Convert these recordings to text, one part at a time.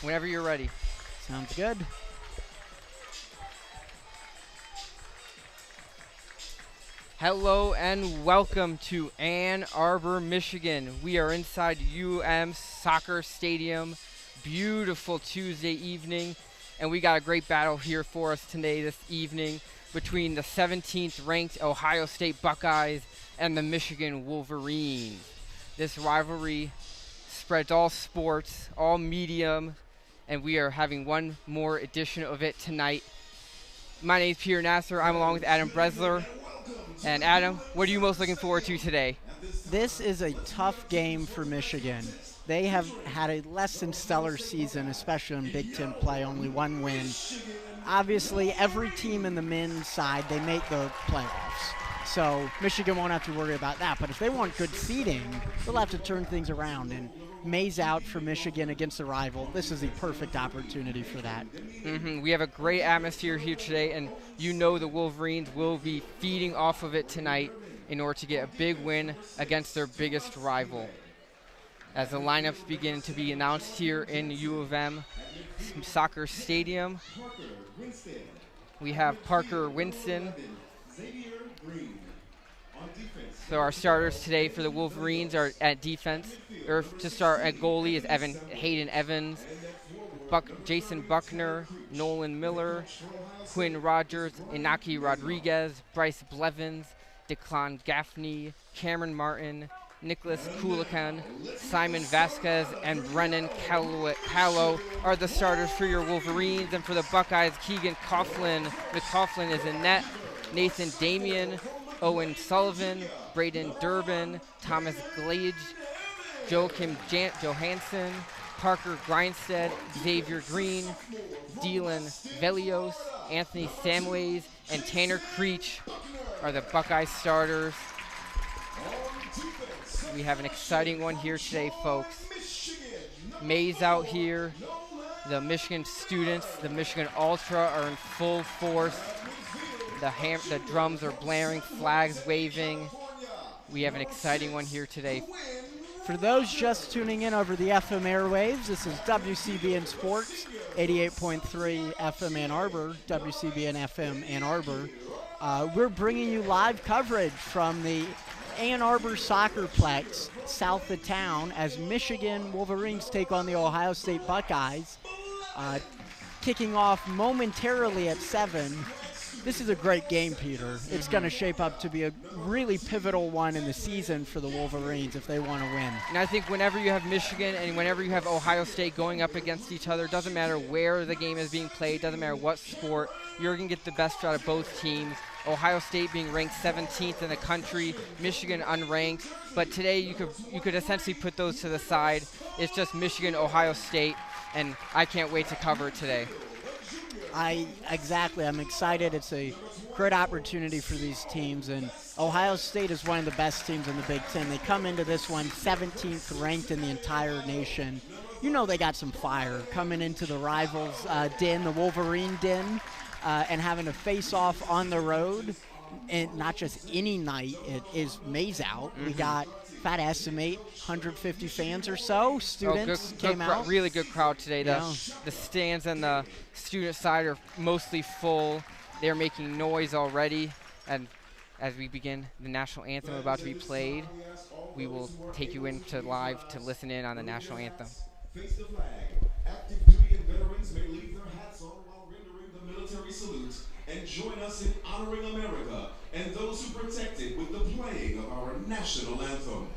Whenever you're ready. Sounds good. Hello and welcome to Ann Arbor, Michigan. We are inside Soccer Stadium. Beautiful Tuesday evening. And we got a great battle here for us today this evening between the 17th ranked Ohio State Buckeyes and the Michigan Wolverines. This rivalry spreads all sports, all medium, and we are having one more edition of it tonight. My name is Peter Nasr. I'm along with Adam Bressler. And Adam, what are you most looking forward to today? This is a tough game for Michigan. They have had a less than stellar season, especially in Big Ten play, only one win. Obviously, every team in the men's side, they make the playoffs. So Michigan won't have to worry about that. But if they want good seeding, they'll have to turn things around. And May's out for Michigan against a rival. This is a perfect opportunity for that. We have a great atmosphere here today, and you know the Wolverines will be feeding off of it tonight in order to get a big win against their biggest rival. As the lineups begin to be announced here in U of M Soccer Stadium, we have Parker Winston. So our starters today for the Wolverines are at defense, or to start at goalie is Hayden Evans, Jason Buckner, Nolan Miller, Quinn Rogers, Inaki Rodriguez, Bryce Blevins, Declan Gaffney, Cameron Martin, Nicholas Kulikan, Simon Vasquez, and Brennan Callow are the starters for your Wolverines. And for the Buckeyes, Keegan McCaughlin is in net, Nathan Damian, Owen Sullivan, Braden Durbin, Thomas Glage, Joachim Johansson, Parker Grindstead, Xavier Green, Dylan Velios, Anthony Samways, and Tanner Creech are the Buckeye starters. We have an exciting one here today, folks. May's out here. The Michigan students, the Michigan Ultra, are in full force. The drums are blaring, flags waving. We have an exciting one here today. For those just tuning in over the FM airwaves, this is WCBN Sports, 88.3 FM Ann Arbor, WCBN FM Ann Arbor. We're bringing you live coverage from the Ann Arbor Soccerplex south of town as Michigan Wolverines take on the Ohio State Buckeyes. Kicking off momentarily at 7. This is a great game, Peter. It's going to shape up to be a really pivotal one in the season for the Wolverines if they want to win. And I think whenever you have Michigan and whenever you have Ohio State going up against each other, doesn't matter where the game is being played, doesn't matter what sport, you're going to get the best out of both teams. Ohio State being ranked 17th in the country, Michigan unranked. But today you could essentially put those to the side. It's just Michigan, Ohio State, and I can't wait to cover it today. Exactly. I'm excited. It's a great opportunity for these teams, and Ohio State is one of the best teams in the Big Ten. They come into this one 17th ranked in the entire nation. You know they got some fire coming into the rivals' den, the Wolverine den, and having a face-off on the road, and not just any night. It is May's out. We got, if I'd estimate, 150 fans or so. Students came out. Really good crowd today. The stands and the student side are mostly full. They're making noise already. And as we begin the national anthem about to be played, we will take you into live to listen in on the national anthem. Face the flag. Active duty and veterans may leave their hats on while rendering the military salute and join us in honoring America and those who protect it with the playing of our national anthem.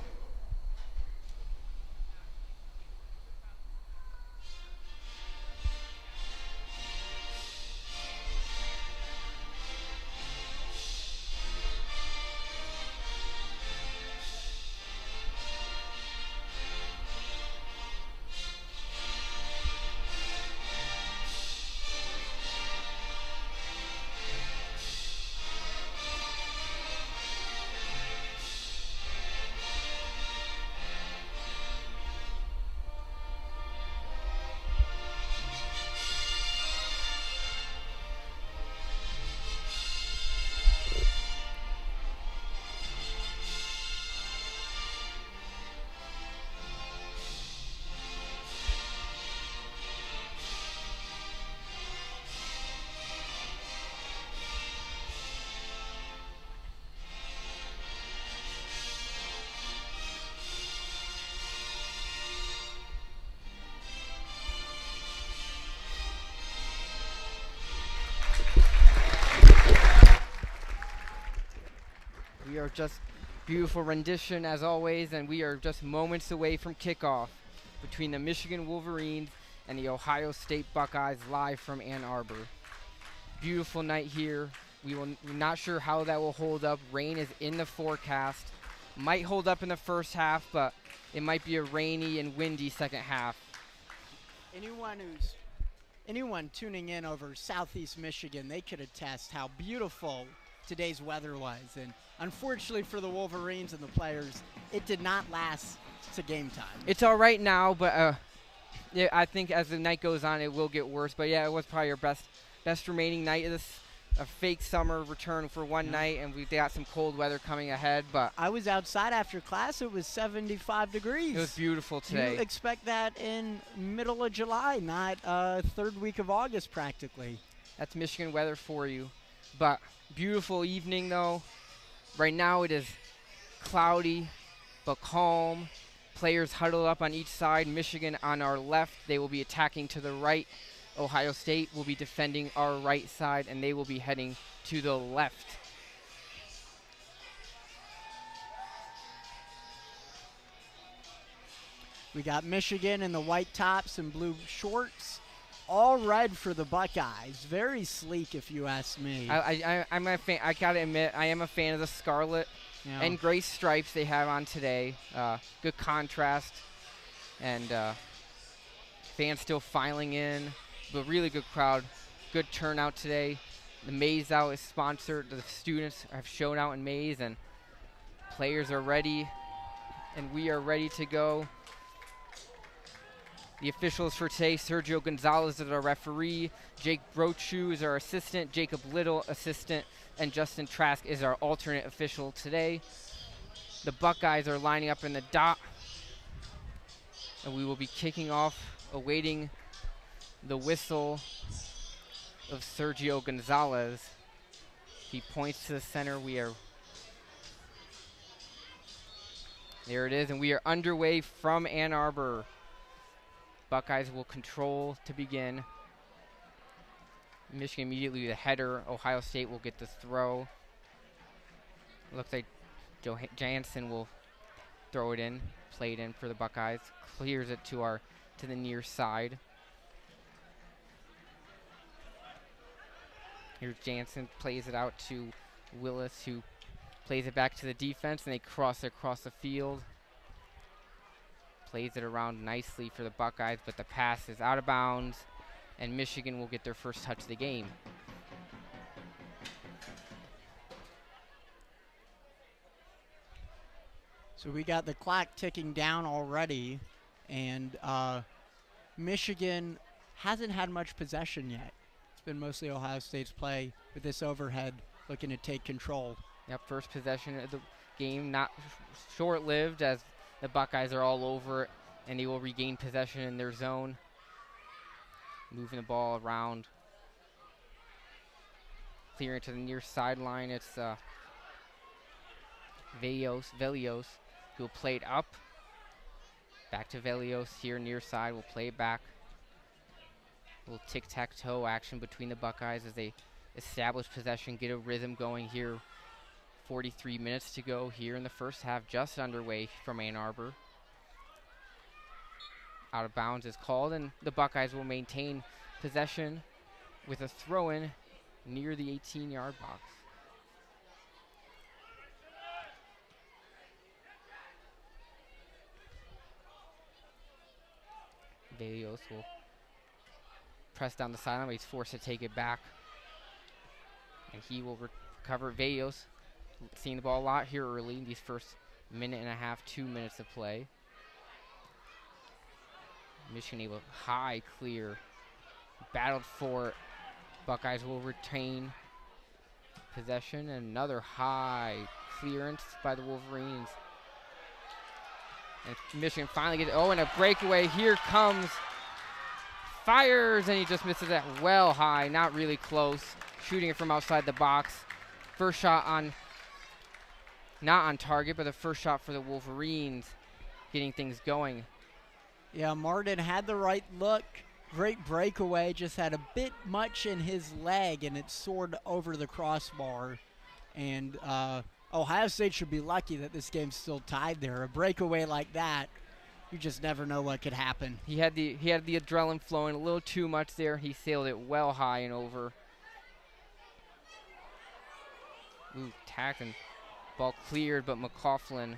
We are just beautiful rendition as always, and we are just moments away from kickoff between the Michigan Wolverines and the Ohio State Buckeyes live from Ann Arbor. Beautiful night here. We're not sure how that will hold up. Rain is in the forecast. Might hold up in the first half, but it might be a rainy and windy second half. Anyone tuning in over southeast Michigan, they could attest how beautiful today's weather was. And unfortunately for the Wolverines and the players, it did not last to game time. It's all right now, but yeah, I think as the night goes on, it will get worse. But yeah, it was probably our best remaining night of this. A fake summer return for one night, and we've got some cold weather coming ahead. But I was outside after class. It was 75 degrees. It was beautiful today. You expect that in middle of July, not third week of August practically. That's Michigan weather for you. But beautiful evening, though. Right now it is cloudy but calm. Players huddled up on each side. Michigan on our left. They will be attacking to the right. Ohio State will be defending our right side, and they will be heading to the left. We got Michigan in the white tops and blue shorts. All red for the Buckeyes. Very sleek, if you ask me. I'm a fan. I gotta admit, I am a fan of the scarlet and gray stripes they have on today. Good contrast, and fans still filing in. But really good crowd, good turnout today. The Maze Out is sponsored. The students have shown out in Maze, and players are ready, and we are ready to go. The officials for today: Sergio Gonzalez is our referee, Jake Brochu is our assistant, Jacob Little assistant, and Justin Trask is our alternate official today. The Buckeyes are lining up in the dot, and we will be kicking off, awaiting the whistle of Sergio Gonzalez. He points to the center. There it is, and we are underway from Ann Arbor. Buckeyes will control to begin. Michigan immediately the header. Ohio State will get the throw. Looks like Jansen will throw it in, play it in for the Buckeyes. Clears it to the near side. Here's Jansen, plays it out to Willis, who plays it back to the defense, and they cross it across the field. Plays it around nicely for the Buckeyes, but the pass is out of bounds, and Michigan will get their first touch of the game. So we got the clock ticking down already, and Michigan hasn't had much possession yet. Been mostly Ohio State's play with this overhead, looking to take control. Yep, first possession of the game, not short-lived, as the Buckeyes are all over it, and they will regain possession in their zone. Moving the ball around. Clearing to the near sideline. It's Velios, who will play it up. Back to Velios here near side, will play it back. A little tic-tac-toe action between the Buckeyes as they establish possession, get a rhythm going here. 43 minutes to go here in the first half, just underway from Ann Arbor. Out of bounds is called, and the Buckeyes will maintain possession with a throw-in near the 18-yard box. Velios will press down the sideline, but he's forced to take it back. And he will recover. Velios, seeing the ball a lot here early in these first minute and a half, 2 minutes of play. Michigan able high clear. Battled for it. Buckeyes will retain possession. Another high clearance by the Wolverines. And Michigan finally gets, and a breakaway. Here comes, fires, and he just misses that well high, not really close. Shooting it from outside the box. First shot not on target, but the first shot for the Wolverines, getting things going. Yeah, Martin had the right look. Great breakaway, just had a bit much in his leg, and it soared over the crossbar. And Ohio State should be lucky that this game's still tied there. A breakaway like that, you just never know what could happen. He had the adrenaline flowing a little too much there. He sailed it well high and over. Ooh, tacked and ball cleared, but McLaughlin,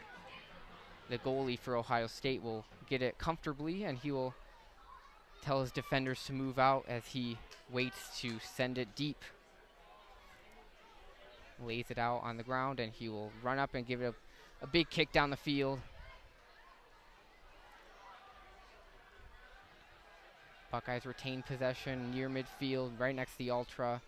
the goalie for Ohio State, will get it comfortably, and he will tell his defenders to move out as he waits to send it deep. Lays it out on the ground, and he will run up and give it a big kick down the field. Buckeyes retain possession near midfield, right next to the Ultra.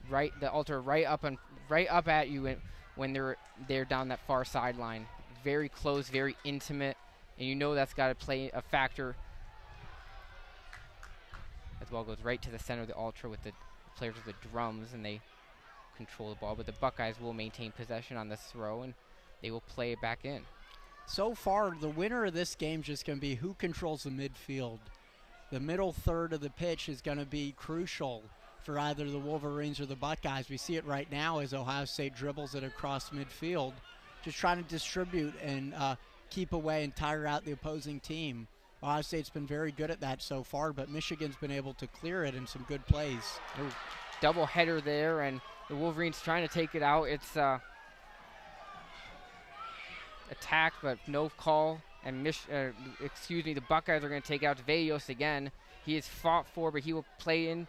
The Ultra right up at you when they're down that far sideline. Very close, very intimate, and you know that's got to play a factor. As ball goes right to the center of the Ultra with the players with the drums, and they control the ball. But the Buckeyes will maintain possession on this throw, and they will play it back in. So far, the winner of this game is just going to be who controls the midfield. The middle third of the pitch is going to be crucial for either the Wolverines or the Buckeyes. We see it right now as Ohio State dribbles it across midfield, just trying to distribute and keep away and tire out the opposing team. Ohio State's been very good at that so far, but Michigan's been able to clear it in some good plays. Ooh, double header there, and the Wolverines trying to take it out. It's attack, but no call. And the Buckeyes are going to take out Vellos again. He is fought for, but he will play in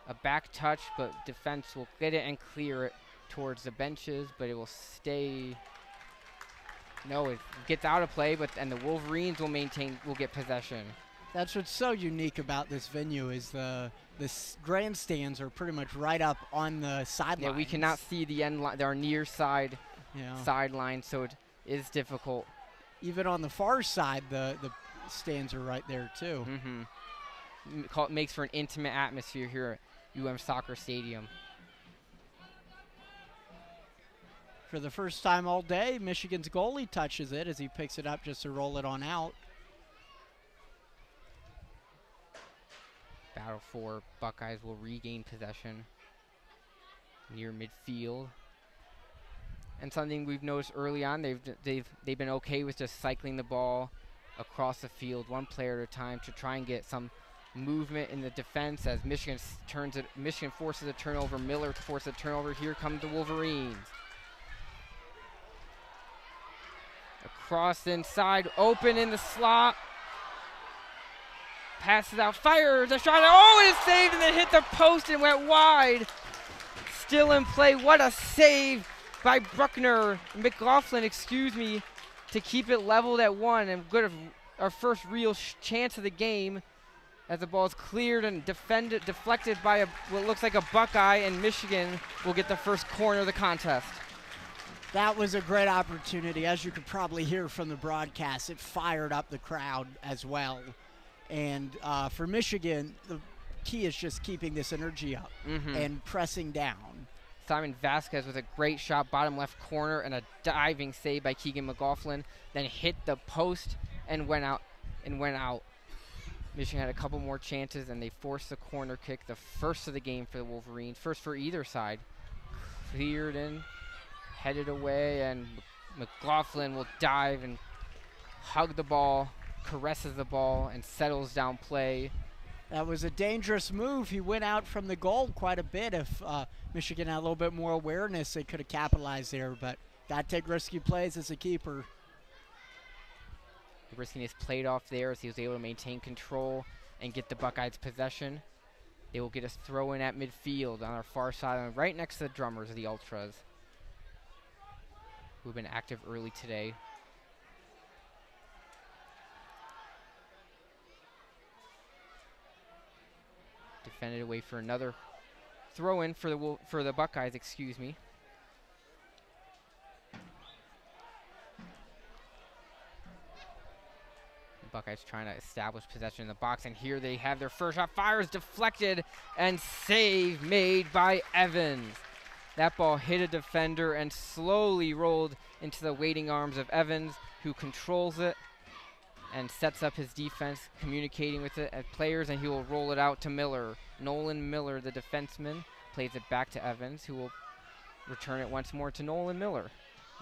a back touch, but defense will get it and clear it towards the benches, but it will stay. No, it gets out of play, and the Wolverines will get possession. That's what's so unique about this venue is the grandstands are pretty much right up on the sideline. Yeah, we cannot see the end line, our near side sideline, so it is difficult. Even on the far side, the stands are right there too. It makes for an intimate atmosphere here at UM Soccer Stadium. For the first time all day, Michigan's goalie touches it as he picks it up just to roll it on out. Battle for Buckeyes will regain possession near midfield. And something we've noticed early on, they've been okay with just cycling the ball across the field, one player at a time, to try and get some movement in the defense as Michigan forces a turnover. Miller forces a turnover. Here come the Wolverines. Across inside, open in the slot. Passes out, fires a shot. Oh, it is saved and then hit the post and went wide. Still in play. What a save by McLaughlin, to keep it leveled at 1 and good. Our first real chance of the game as the ball is cleared and deflected by what looks like a Buckeye, and Michigan will get the first corner of the contest. That was a great opportunity. As you could probably hear from the broadcast, it fired up the crowd as well. And for Michigan, the key is just keeping this energy up and pressing down. Simon Vasquez with a great shot, bottom left corner, and a diving save by Keegan McLaughlin. Then hit the post and went out. Michigan had a couple more chances, and they forced the corner kick, the first of the game for the Wolverines. First for either side. Cleared in, headed away, and McLaughlin will dive and hug the ball, caresses the ball, and settles down play. That was a dangerous move. He went out from the goal quite a bit. If Michigan had a little bit more awareness, they could have capitalized there, but got to take risky plays as a keeper. The riskiness played off there as he was able to maintain control and get the Buckeyes possession. They will get us throw in at midfield on our far side, right next to the drummers of the Ultras, who've been active early today. Defended away for another throw in for the Buckeyes, The Buckeyes trying to establish possession in the box, and here they have their first shot. Fires deflected and save made by Evans. That ball hit a defender and slowly rolled into the waiting arms of Evans, who controls it and sets up his defense, communicating with it at players, and he will roll it out to Miller. Nolan Miller, the defenseman, plays it back to Evans, who will return it once more to Nolan Miller.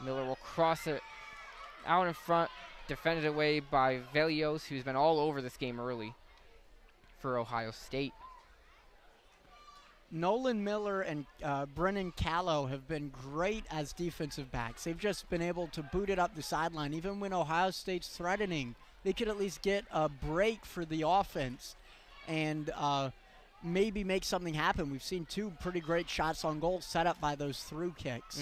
Miller will cross it out in front, defended away by Velios, who's been all over this game early for Ohio State. Nolan Miller and Brennan Callow have been great as defensive backs. They've just been able to boot it up the sideline. Even when Ohio State's threatening, they could at least get a break for the offense and maybe make something happen. We've seen 2 pretty great shots on goal set up by those through kicks.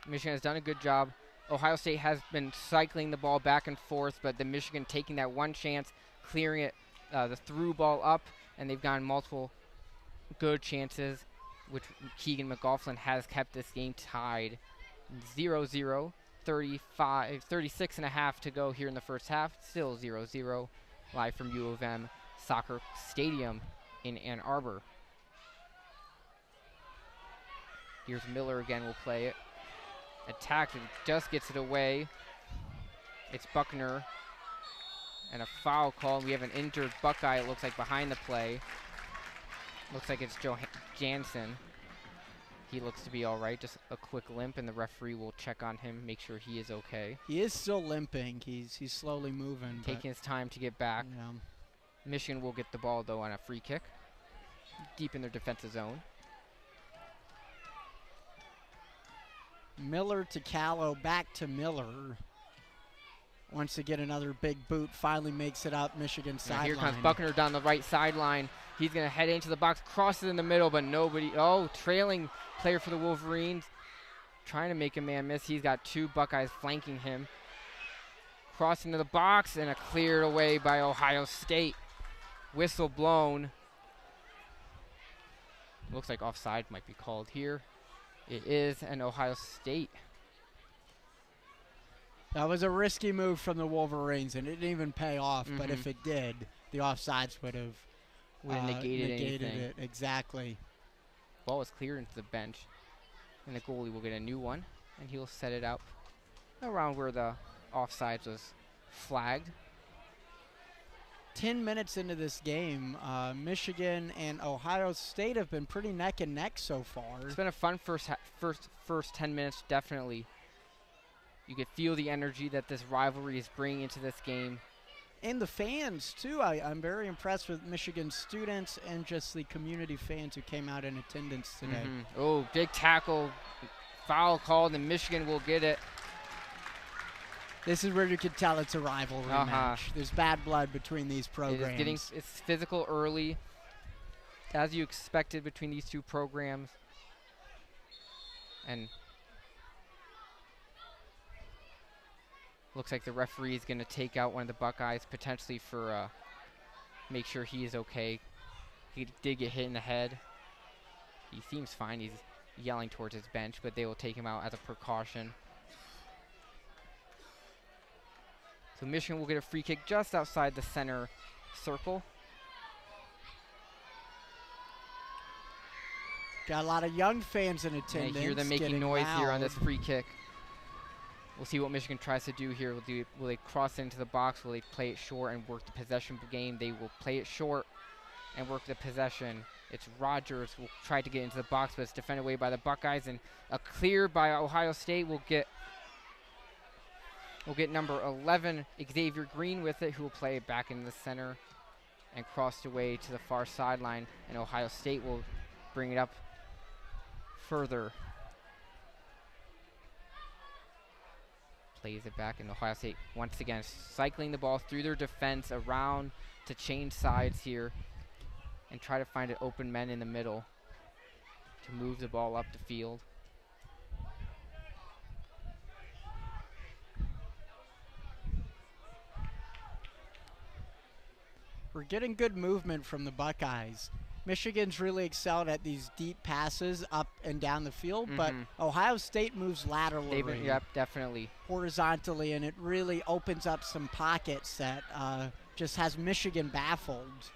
Michigan has done a good job. Ohio State has been cycling the ball back and forth, but the Michigan taking that one chance, clearing it, the through ball up, and they've gotten multiple good chances, which Keegan McLaughlin has kept this game tied 0-0, 36 and a half to go here in the first half, still 0-0, live from U of M Soccer Stadium in Ann Arbor. Here's Miller again, will play it. Attacked and just gets it away. It's Buckner. And a foul call. We have an injured Buckeye, it looks like, behind the play. Looks like it's Jansen. He looks to be all right. Just a quick limp, and the referee will check on him, make sure he is okay. He is still limping. He's slowly moving. Taking his time to get back. Yeah. Michigan will get the ball, though, on a free kick. Deep in their defensive zone. Miller to Callow, back to Miller. Once again, another big boot, finally makes it up Michigan sideline. Here comes Buckner down the right sideline. He's going to head into the box, crosses in the middle, but nobody. Oh, trailing player for the Wolverines. Trying to make a man miss. He's got 2 Buckeyes flanking him. Crossing to the box, and a cleared away by Ohio State. Whistle blown. Looks like offside might be called here. It is an Ohio State. That was a risky move from the Wolverines, and it didn't even pay off. But if it did, the offsides would have negated it. Exactly. Ball is cleared into the bench, and the goalie will get a new one, and he'll set it out around where the offsides was flagged. 10 minutes into this game, Michigan and Ohio State have been pretty neck and neck so far. It's been a fun first 10 minutes, definitely. You could feel the energy that this rivalry is bringing into this game. And the fans, too. I'm very impressed with Michigan students and just the community fans who came out in attendance today. Oh, big tackle, foul called, and Michigan will get it. This is where you can tell it's a rivalry match. There's bad blood between these programs. It's physical early, as you expected between these 2 programs. And looks like the referee is going to take out one of the Buckeyes, potentially for make sure he is okay. He did get hit in the head. He seems fine. He's yelling towards his bench, but they will take him out as a precaution. So Michigan will get a free kick just outside the center circle. Got a lot of young fans in attendance. I hear them making noise here on this free kick. We'll see what Michigan tries to do here. Will they cross into the box? Will they play it short and work the possession game? They will play it short and work the possession. It's Rogers will try to get into the box, but it's defended away by the Buckeyes. And a clear by Ohio State will get number 11, Xavier Green, with it, who will play it back in the center and crossed away to the far sideline. And Ohio State will bring it up further. Plays it back, and Ohio State once again cycling the ball through their defense around to change sides here and try to find an open men in the middle to move the ball up the field. We're getting good movement from the Buckeyes. Michigan's really excelled at these deep passes up and down the field, but Ohio State moves laterally. Yep, definitely. Horizontally, and it really opens up some pockets that just has Michigan baffled.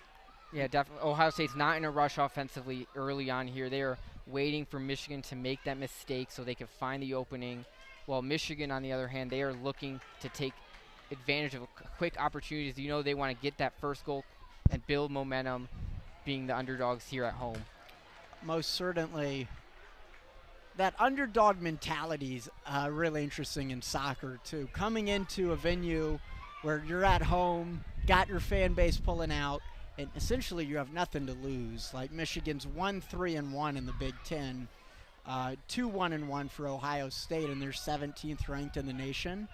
Yeah, definitely. Ohio State's not in a rush offensively early on here. They are waiting for Michigan to make that mistake so they can find the opening. While Michigan, on the other hand, they are looking to take advantage of quick opportunities. You know, they want to get that first goal and build momentum, being the underdogs here at home. Most certainly. that underdog mentality is really interesting in soccer too. Coming into a venue where you're at home, got your fan base pulling out, and essentially you have nothing to lose. Like Michigan's 1-3-1 in the Big Ten, 2-1-1 for Ohio State, and they're 17th ranked in the nation.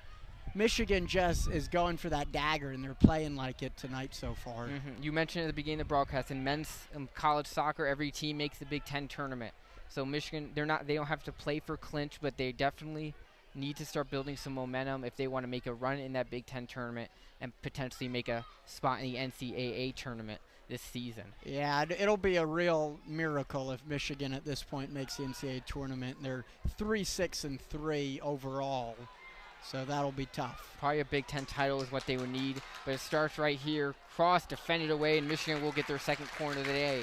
Michigan just is going for that dagger, and they're playing like it tonight so far. You mentioned at the beginning of the broadcast, in men's college soccer, every team makes the Big Ten tournament. So Michigan, they don't have to play for clinch, but they definitely need to start building some momentum if they want to make a run in that Big Ten tournament and potentially make a spot in the NCAA tournament this season. Yeah, it'll be a real miracle if Michigan at this point makes the NCAA tournament. They're 3-6-3 overall, so that'll be tough. Probably a Big Ten title is what they would need, but it starts right here. Cross defended away, and Michigan will get their second corner of the day.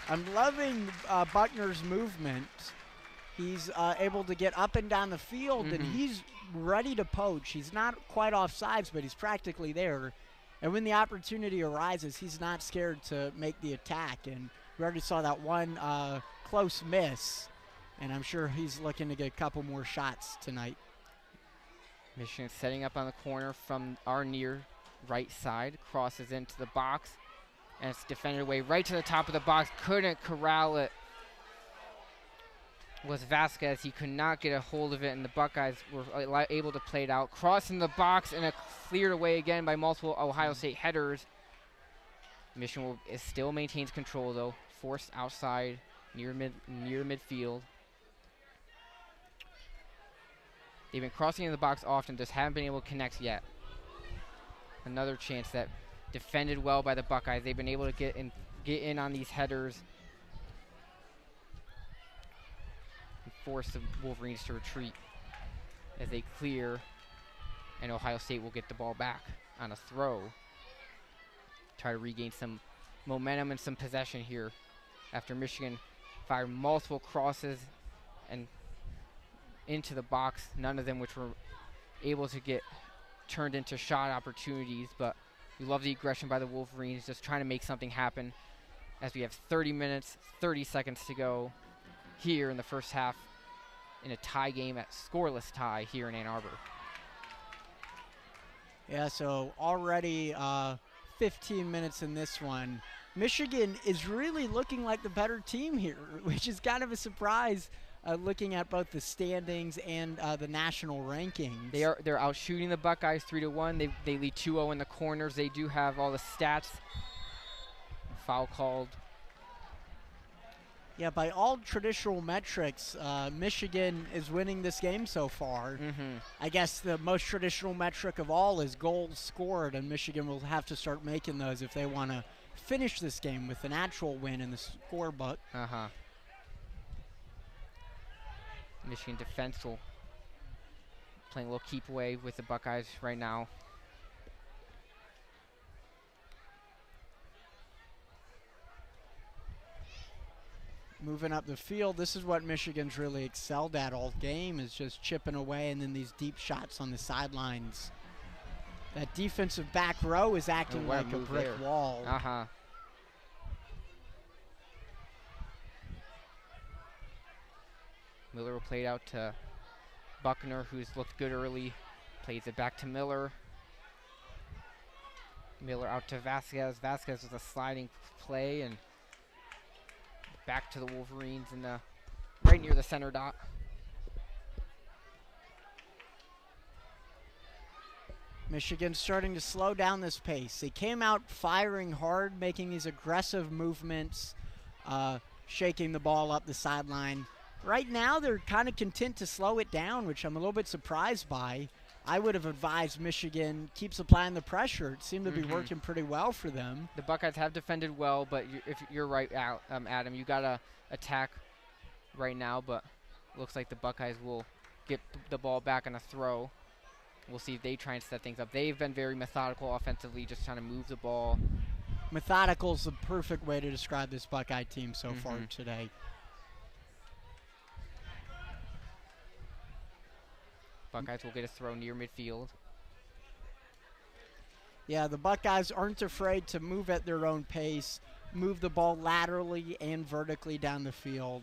I'm loving Buckner's movement. He's able to get up and down the field, and he's ready to poach. He's not quite off sides, but he's practically there. And when the opportunity arises, he's not scared to make the attack. And we already saw that one close miss, and I'm sure he's looking to get a couple more shots tonight. Michigan setting up on the corner from our near right side, crosses into the box, and it's defended away right to the top of the box. Couldn't corral it. Was Vasquez. He could not get a hold of it, and the Buckeyes were able to play it out. Crossing the box, and cleared away again by multiple Ohio State headers. Michigan still maintains control, though. Forced outside near midfield. They've been crossing in the box often, just haven't been able to connect yet. Another chance that defended well by the Buckeyes. They've been able to get in on these headers and force the Wolverines to retreat as they clear, and Ohio State will get the ball back on a throw. Try to regain some momentum and some possession here after Michigan fired multiple crosses and into the box, none of them which were able to get turned into shot opportunities, but we love the aggression by the Wolverines, just trying to make something happen as we have 30 minutes, 30 seconds to go here in the first half in a tie game, at scoreless tie here in Ann Arbor. Yeah, so already 15 minutes in this one. Michigan is really looking like the better team here, which is kind of a surprise looking at both the standings and the national rankings. They're out shooting the Buckeyes 3-1. They lead 2-0 in the corners. They do have all the stats. Foul called. Yeah, by all traditional metrics, Michigan is winning this game so far. I guess the most traditional metric of all is goals scored, and Michigan will have to start making those if they want to finish this game with an actual win in the scorebook. Michigan defense will playing a little keep away with the Buckeyes right now. Moving up the field, this is what Michigan's really excelled at all game, is just chipping away and then these deep shots on the sidelines. That defensive back row is acting like a brick wall. Miller will play it out to Buckner, who's looked good early. Plays it back to Miller. Miller out to Vasquez. Vasquez with a sliding play, and back to the Wolverines in the right near the center dot. Michigan's starting to slow down this pace. They came out firing hard, making these aggressive movements, shaking the ball up the sideline. Right now, they're kind of content to slow it down, which I'm a little bit surprised by. I would have advised Michigan keeps applying the pressure. It seemed to be working pretty well for them. The Buckeyes have defended well, but if you're right, Adam, you got to attack right now, but looks like the Buckeyes will get the ball back on a throw. We'll see if they try and set things up. They've been very methodical offensively, just trying to move the ball. Methodical is the perfect way to describe this Buckeye team so far today. Buckeyes will get a throw near midfield. Yeah, the Buckeyes aren't afraid to move at their own pace, move the ball laterally and vertically down the field.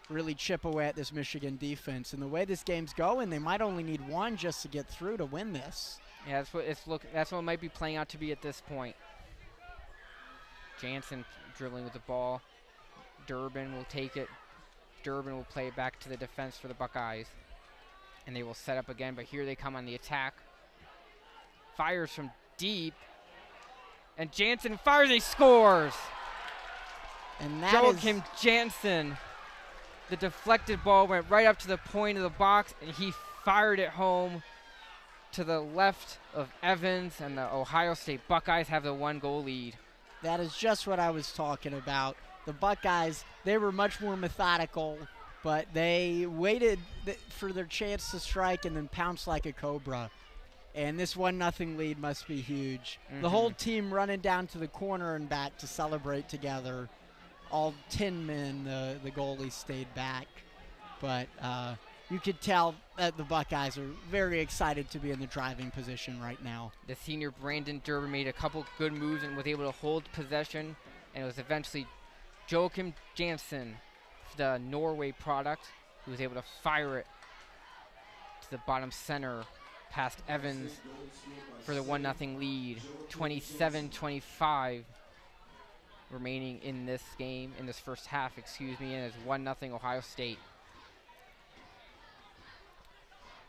really chip away at this Michigan defense. And the way this game's going, they might only need one just to get through to win this. Yeah, that's what it might be playing out to be at this point. Jansen dribbling with the ball. Durbin will take it. Durbin will play it back to the defense for the Buckeyes. And they will set up again, but here they come on the attack. Fires from deep. And Jansen fires and he scores! And that Joachim Jansen. The deflected ball went right up to the point of the box, and he fired it home to the left of Evans, and the Ohio State Buckeyes have the 1-goal lead. That is just what I was talking about. The Buckeyes, they were much more methodical, but they waited for their chance to strike and then pounced like a cobra. And this 1-0 lead must be huge. The whole team running down to the corner and back to celebrate together. All 10 men, the goalie stayed back. But you could tell that the Buckeyes are very excited to be in the driving position right now. The senior Brandon Durbin made a couple good moves and was able to hold possession. And it was eventually Joachim Jansen, the Norway product, who was able to fire it to the bottom center past Evans for the 1-0 lead. 27-25 remaining in this game, in this first half, excuse me, and it's 1-0 Ohio State.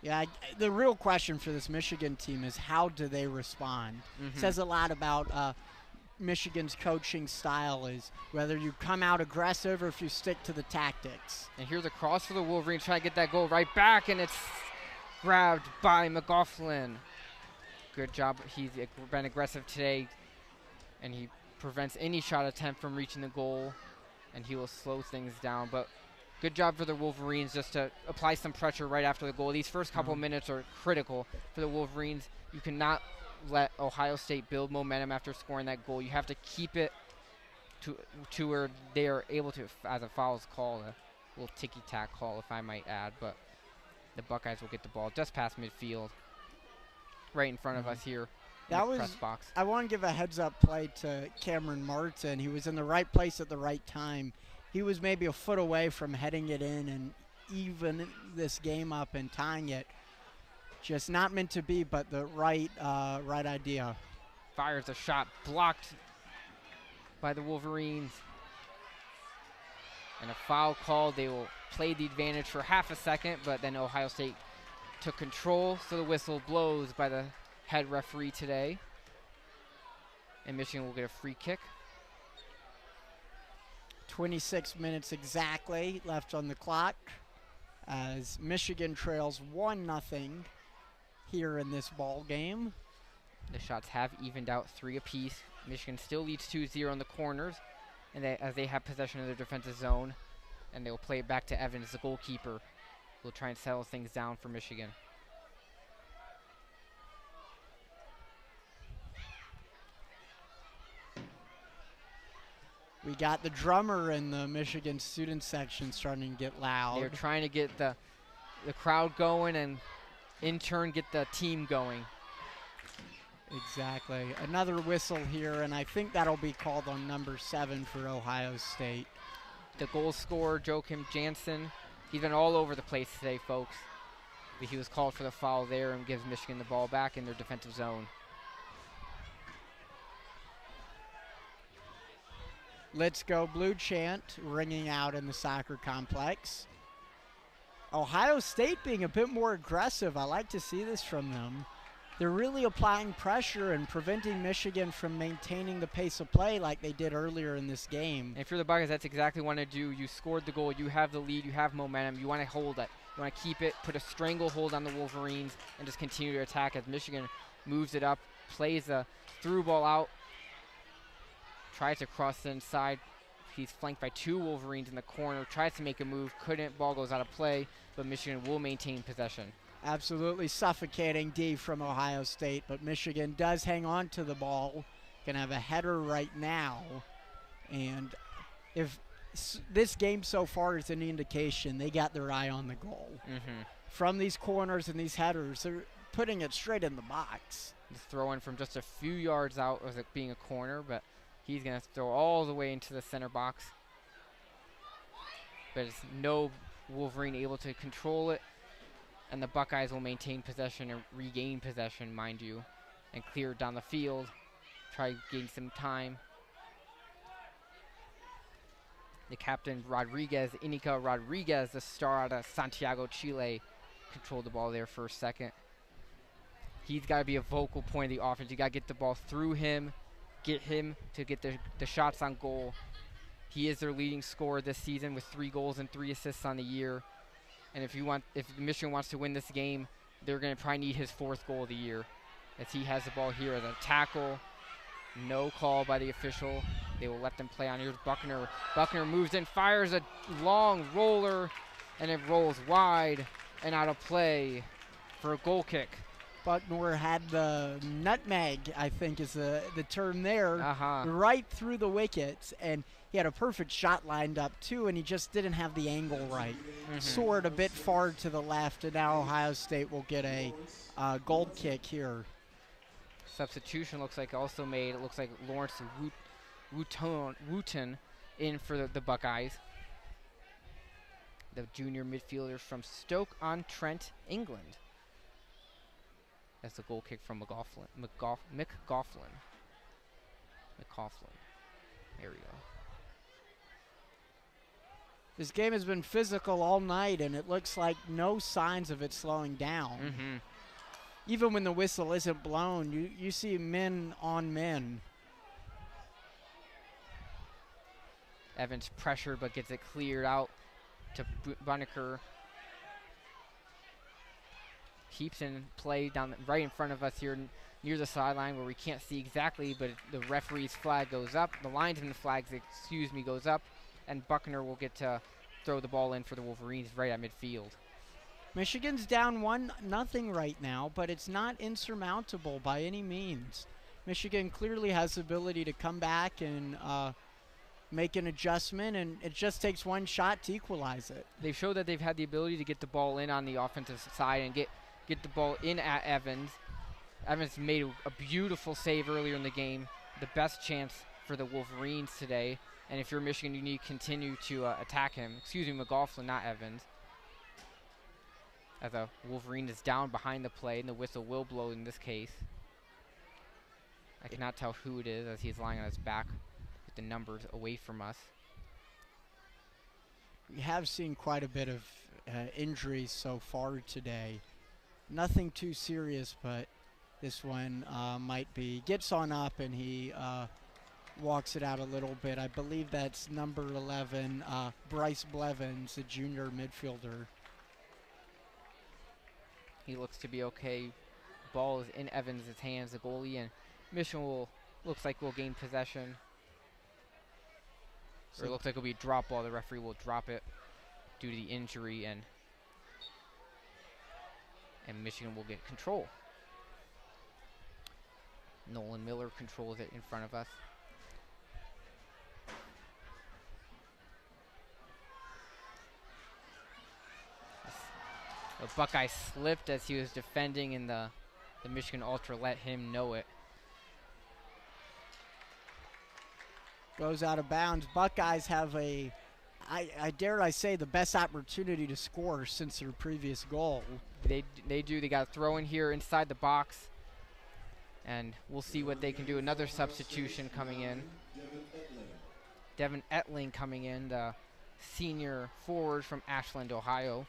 Yeah, the real question for this Michigan team is how do they respond? Says a lot about Michigan's coaching style, is whether you come out aggressive or if you stick to the tactics. And here's a cross for the Wolverines, trying to get that goal right back, and it's grabbed by McLaughlin. Good job. He's been aggressive today, and he prevents any shot attempt from reaching the goal, and he will slow things down. But good job for the Wolverines just to apply some pressure right after the goal. These first couple minutes are critical for the Wolverines. You cannot let Ohio State build momentum after scoring that goal. You have to keep it to where they are able to, as a foul is called, a little ticky-tack call if I might add, but the Buckeyes will get the ball just past midfield, right in front of us here in the press box. I want to give a heads-up play to Cameron Martin. He was in the right place at the right time. He was maybe a foot away from heading it in and even this game up and tying it. Just not meant to be, but the right idea. Fires a shot blocked by the Wolverines. And a foul called. They will play the advantage for half a second, but then Ohio State took control, so the whistle blows by the head referee today. And Michigan will get a free kick. 26 minutes exactly left on the clock as Michigan trails 1-0 here in this ball game. The shots have evened out 3 apiece. Michigan still leads 2-0 in the corners, and as they have possession of their defensive zone, and they will play it back to Evans, the goalkeeper. We'll try and settle things down for Michigan. We got the drummer in the Michigan student section starting to get loud. They're trying to get the crowd going and in turn get the team going. Exactly. Another whistle here, and I think that'll be called on number 7 for Ohio State. The goal scorer, Joachim Jansen, he's been all over the place today, folks. But he was called for the foul there and gives Michigan the ball back in their defensive zone. Let's Go Blue chant ringing out in the soccer complex. Ohio State being a bit more aggressive. I like to see this from them. They're really applying pressure and preventing Michigan from maintaining the pace of play like they did earlier in this game. And if you're the Buckeyes, that's exactly what you want to do. You scored the goal. You have the lead. You have momentum. You want to hold it. You want to keep it, put a stranglehold on the Wolverines, and just continue to attack as Michigan moves it up, plays a through ball out, tries to cross the inside. He's flanked by 2 Wolverines in the corner, tries to make a move, couldn't. Ball goes out of play, but Michigan will maintain possession. Absolutely suffocating D from Ohio State, but Michigan does hang on to the ball. Gonna have a header right now. And if this game so far is any indication, they got their eye on the goal. From these corners and these headers, they're putting it straight in the box. He's throwing from just a few yards out of it being a corner, but he's going to throw all the way into the center box. but it's no Wolverine able to control it, and the Buckeyes will maintain possession and regain possession, mind you, and clear it down the field, try to gain some time. The captain, Inica Rodriguez, the star out of Santiago, Chile, controlled the ball there for a second. He's got to be a vocal point of the offense. You got to get the ball through him, get him to get the shots on goal. He is their leading scorer this season with 3 goals and 3 assists on the year. And if Michigan wants to win this game, they're going to probably need his 4th goal of the year, as he has the ball here as a tackle. No call by the official. They will let them play on. Here's Buckner. Buckner moves in, fires a long roller, and it rolls wide and out of play for a goal kick. Buckner had the nutmeg, I think is the term there, right through the wickets, and he had a perfect shot lined up too, and he just didn't have the angle right. Soared a bit far to the left, and now Ohio State will get a goal kick here. Substitution looks like also made. It looks like Lawrence Wooten in for the Buckeyes. The junior midfielder from Stoke-on-Trent, England. That's the goal kick from McGoughlin. There we go. This game has been physical all night, and it looks like no signs of it slowing down. Even when the whistle isn't blown, you see men on men. Evans pressured but gets it cleared out to Bunneker. Keeps in play right in front of us here near the sideline where we can't see exactly, but the referee's flag goes up. The linesman's flag, goes up, and Buckner will get to throw the ball in for the Wolverines right at midfield. Michigan's down 1-0 right now, but it's not insurmountable by any means. Michigan clearly has the ability to come back and make an adjustment, and it just takes one shot to equalize it. They've showed that they've had the ability to get the ball in on the offensive side and get the ball in at Evans. Evans made a beautiful save earlier in the game, the best chance for the Wolverines today. And if you're Michigan, you need to continue to attack him. Excuse me, McGoughlin, not Evans. As a Wolverine is down behind the play, and the whistle will blow in this case. I cannot tell who it is as he's lying on his back with the numbers away from us. We have seen quite a bit of injuries so far today. Nothing too serious, but this one might be. Gets on up and he walks it out a little bit. I believe that's number 11, Bryce Blevins, a junior midfielder. He looks to be okay. Ball is in Evans' hands, the goalie, and Michigan looks like we'll gain possession. Or it looks like it'll be a drop ball. The referee will drop it due to the injury, and Michigan will get control. Nolan Miller controls it in front of us. The Buckeye slipped as he was defending, and the Michigan Ultra let him know it. Goes out of bounds. Buckeyes have I dare say, the best opportunity to score since their previous goal. They do. They got a throw in here inside the box, and we'll see what they can do. Another substitution coming in. Devin Etling coming in, the senior forward from Ashland, Ohio.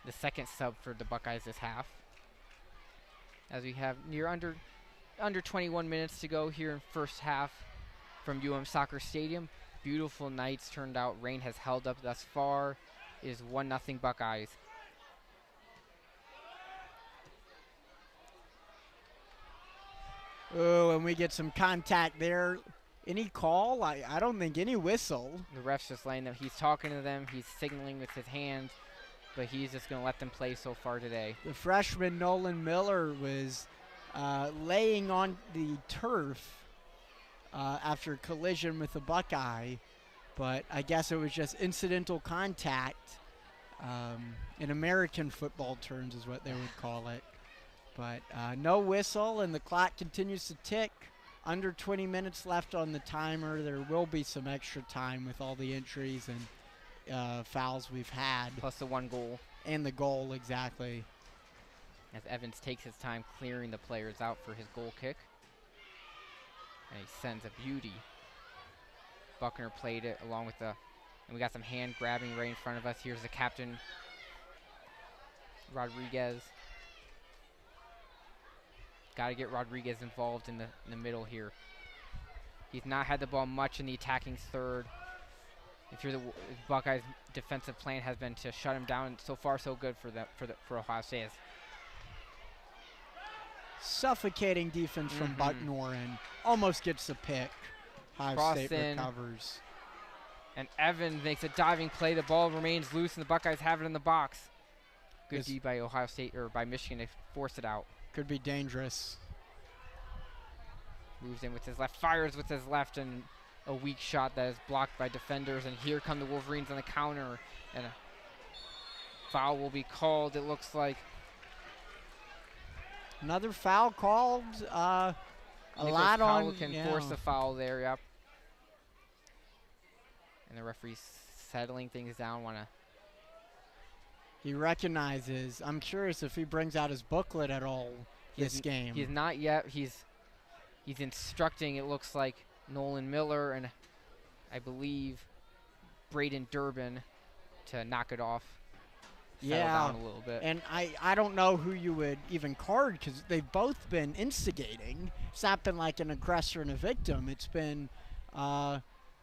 The second sub for the Buckeyes this half. As we have under 21 minutes to go here in first half from Soccer Stadium. Beautiful nights turned out. Rain has held up thus far. It is 1-0 Buckeyes. Oh, and we get some contact there. Any call? I don't think any whistle. The ref's just letting them. He's talking to them. He's signaling with his hands, but he's just going to let them play so far today. The freshman Nolan Miller was laying on the turf after a collision with the Buckeye, but I guess it was just incidental contact. In American football terms is what they would call it. But no whistle, and the clock continues to tick. Under 20 minutes left on the timer. There will be some extra time with all the injuries, and fouls we've had. Plus the 1 goal. And the goal, exactly. As Evans takes his time clearing the players out for his goal kick. And he sends a beauty. Buckner played it along with and we got some hand grabbing right in front of us. Here's the captain, Rodriguez. Got to get Rodriguez involved in the middle here. He's not had the ball much in the attacking third. If you're the Buckeyes' defensive plan has been to shut him down. So far, so good for Ohio State. Suffocating defense from Buckner and almost gets the pick. Ohio State recovers. And Evans makes a diving play. The ball remains loose, and the Buckeyes have it in the box. Good D by Ohio State, or by Michigan, to force it out. Could be dangerous. Moves in with his left, fires with his left, and a weak shot that is blocked by defenders. And here come the Wolverines on the counter, and a foul will be called, it looks like. Another foul called. A lot Powell on. Can force the foul there, yep. And the referee's settling things down. He recognizes. I'm curious if he brings out his booklet at all this game. He's not yet. He's instructing, it looks like, Nolan Miller and I believe Braden Durbin to knock it off. Settle down a little bit. And I don't know who you would even card because they've both been instigating. It's not been like an aggressor and a victim. It's been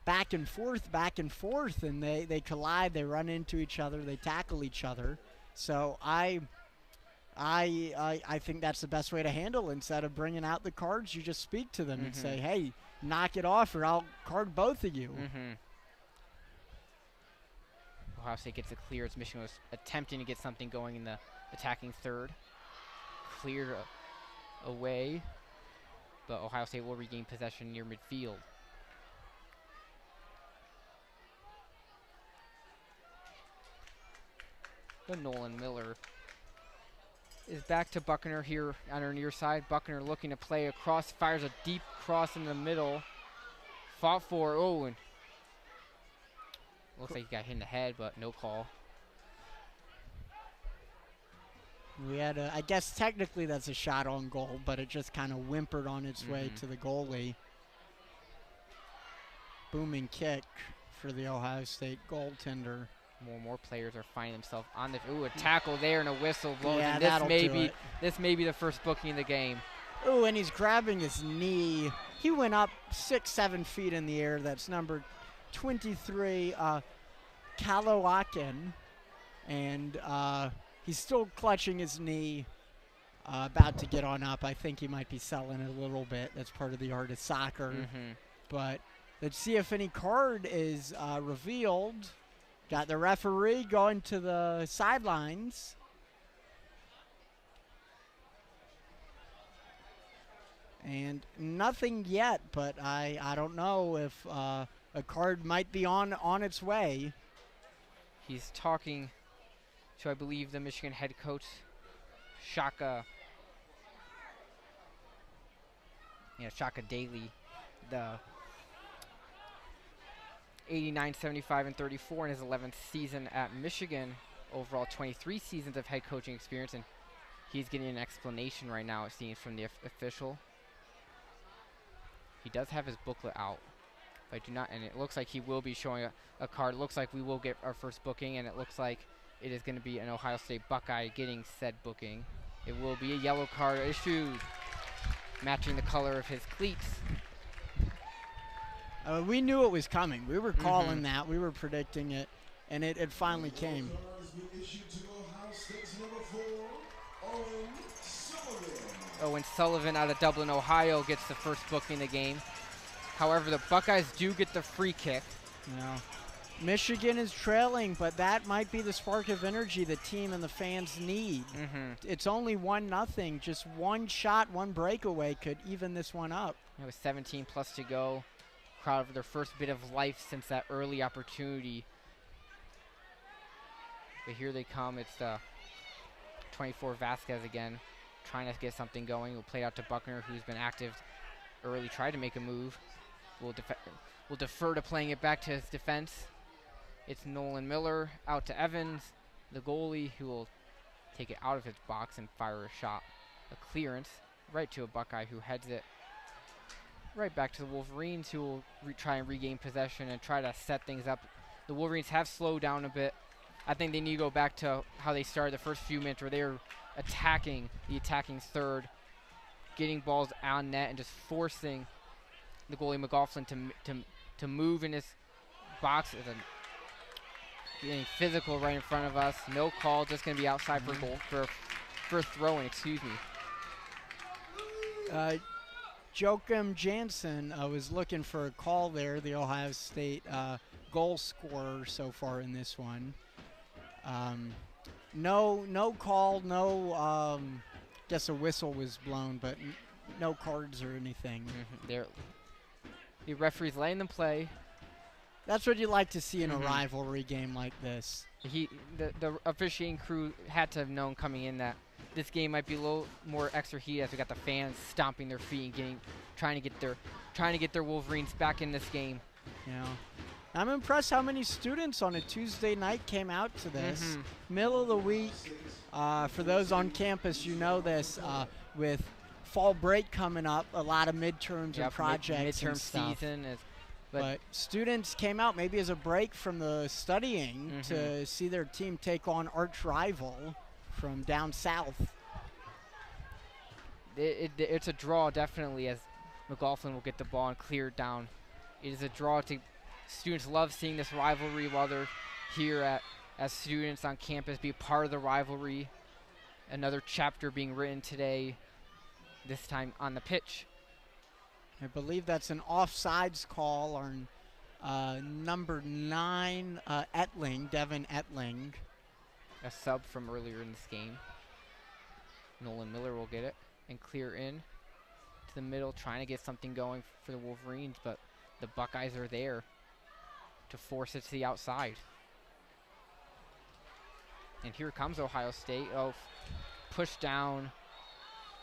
back and forth, and they collide, they run into each other, they tackle each other. So I think that's the best way to handle it. Instead of bringing out the cards, you just speak to them and say, hey, knock it off or I'll card both of you. Ohio State gets it clear as Michigan was attempting to get something going in the attacking third. Cleared away, but Ohio State will regain possession near midfield. But Nolan Miller is back to Buckner here on our near side. Buckner looking to play across, fires a deep cross in the middle. Fought for, and looks like he got hit in the head, but no call. We had I guess technically that's a shot on goal, but it just kind of whimpered on its way to the goalie. Booming kick for the Ohio State goaltender. More players are finding themselves on the. Ooh, a tackle there and a whistle blows. Yeah, and this may be the first booking of the game. Ooh, and he's grabbing his knee. He went up 6-7 feet in the air. That's number 23, Kalawakin, and he's still clutching his knee, about to get on up. I think he might be selling it a little bit. That's part of the art of soccer. But let's see if any card is revealed. Got the referee going to the sidelines. And nothing yet, but I don't know if a card might be on its way. He's talking to, I believe, the Michigan head coach, Shaka Daly, the 89, 75, and 34 in his 11th season at Michigan. Overall, 23 seasons of head coaching experience, and he's getting an explanation right now, it seems, from the official. He does have his booklet out. I do not, and it looks like he will be showing a card. It looks like we will get our first booking, and it looks like it is going to be an Ohio State Buckeye getting said booking. It will be a yellow card issued, matching the color of his cleats. We knew it was coming. We were calling that. We were predicting it, and it finally came. Owen Sullivan out of Dublin, Ohio gets the first booking of the game. However, the Buckeyes do get the free kick. Yeah. Michigan is trailing, but that might be the spark of energy the team and the fans need. It's only 1-0. Just one shot, one breakaway could even this one up. It was 17 plus to go. Crowd for their first bit of life since that early opportunity. But here they come. It's 24 Vasquez again, trying to get something going. We'll play out to Buckner, who's been active early, tried to make a move. We'll defer to playing it back to his defense. It's Nolan Miller out to Evans, the goalie, who will take it out of his box and fire a shot. A clearance right to a Buckeye who heads it right back to the Wolverines, who will try and regain possession and try to set things up. The Wolverines have slowed down a bit. I think they need to go back to how they started the first few minutes, where they were attacking the attacking third, getting balls on net and just forcing the goalie McLaughlin to move in his box. Getting physical right in front of us. No call, just going to be outside for goal for a throw-in. Excuse me. Joachim Jansen was looking for a call there, the Ohio State goal scorer so far in this one. No call, no, guess a whistle was blown, but no cards or anything. The referee's letting them play. That's what you like to see in a rivalry game like this. The officiating crew had to have known coming in that this game might be a little more extra heat, as we got the fans stomping their feet and trying to get their Wolverines back in this game. Yeah. I'm impressed how many students on a Tuesday night came out to this. Middle of the week, for those on campus, you know this, with fall break coming up, a lot of midterms and projects and stuff. Season is, but students came out maybe as a break from the studying to see their team take on arch rival from down south. It's a draw, definitely, as McLaughlin will get the ball and clear it down. It is a draw. Students love seeing this rivalry while they're here as students on campus, be a part of the rivalry. Another chapter being written today, this time on the pitch. I believe that's an offsides call on number 9, Etling, Devin Etling. A sub from earlier in this game. Nolan Miller will get it and clear in to the middle, trying to get something going for the Wolverines, but the Buckeyes are there to force it to the outside. And here comes Ohio State. Oh, push down.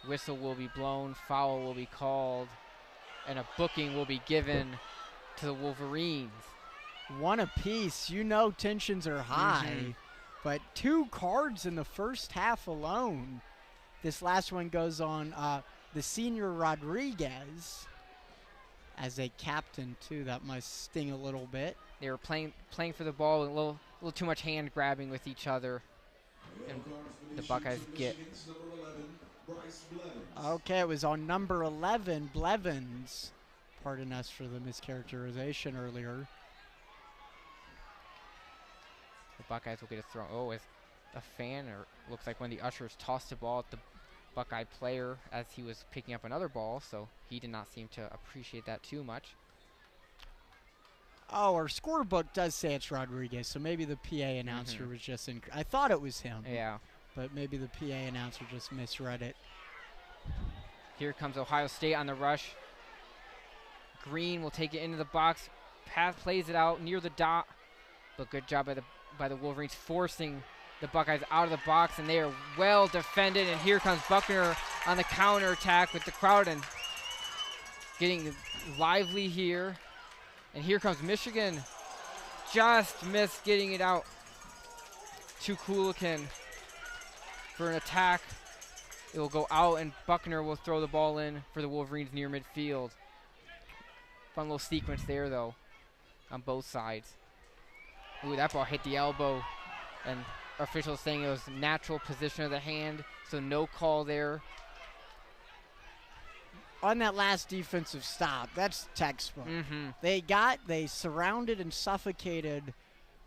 Whistle will be blown. Foul will be called. And a booking will be given to the Wolverines. One apiece. You know tensions are high. But 2 cards in the first half alone. This last one goes on the senior Rodriguez as a captain, too. That must sting a little bit. They were playing for the ball, a little too much hand grabbing with each other. And the Buckeyes get. Okay, it was on number 11, Blevins. Pardon us for the mischaracterization earlier. The Buckeyes will get a throw. Oh, as a fan, or looks like one of the ushers tossed the ball at the Buckeye player as he was picking up another ball, so he did not seem to appreciate that too much. Oh, our scorebook does say it's Rodriguez, so maybe the PA announcer was just I thought it was him. Yeah. But maybe the PA announcer just misread it. Here comes Ohio State on the rush. Green will take it into the box. Plays it out near the dot. But good job by the Wolverines forcing the Buckeyes out of the box, and they are well defended. And here comes Buckner on the counter attack with the crowd and getting lively here. And here comes Michigan. Just missed getting it out to Kulikin for an attack. It will go out, and Buckner will throw the ball in for the Wolverines near midfield. Fun little sequence there, though, on both sides. Ooh, that ball hit the elbow, and officials saying it was natural position of the hand, so no call there. On that last defensive stop, that's textbook. They surrounded and suffocated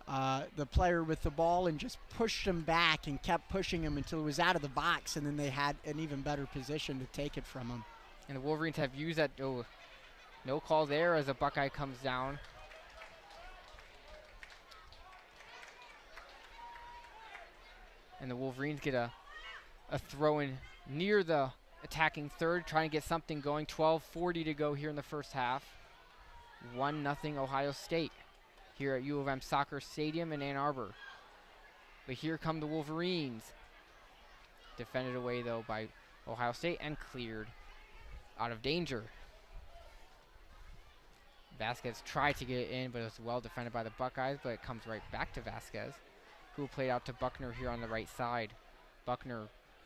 the player with the ball and just pushed him back and kept pushing him until it was out of the box, and then they had an even better position to take it from him. And the Wolverines have used that. Oh, no call there as a Buckeye comes down. And the Wolverines get a throw in near the attacking third, trying to get something going. 12:40 to go here in the first half. 1-0 Ohio State here at U of M Soccer Stadium in Ann Arbor. But here come the Wolverines. Defended away, though, by Ohio State and cleared out of danger. Vasquez tried to get it in, but it was well defended by the Buckeyes, but it comes right back to Vasquez, who played out to Buckner here on the right side. Buckner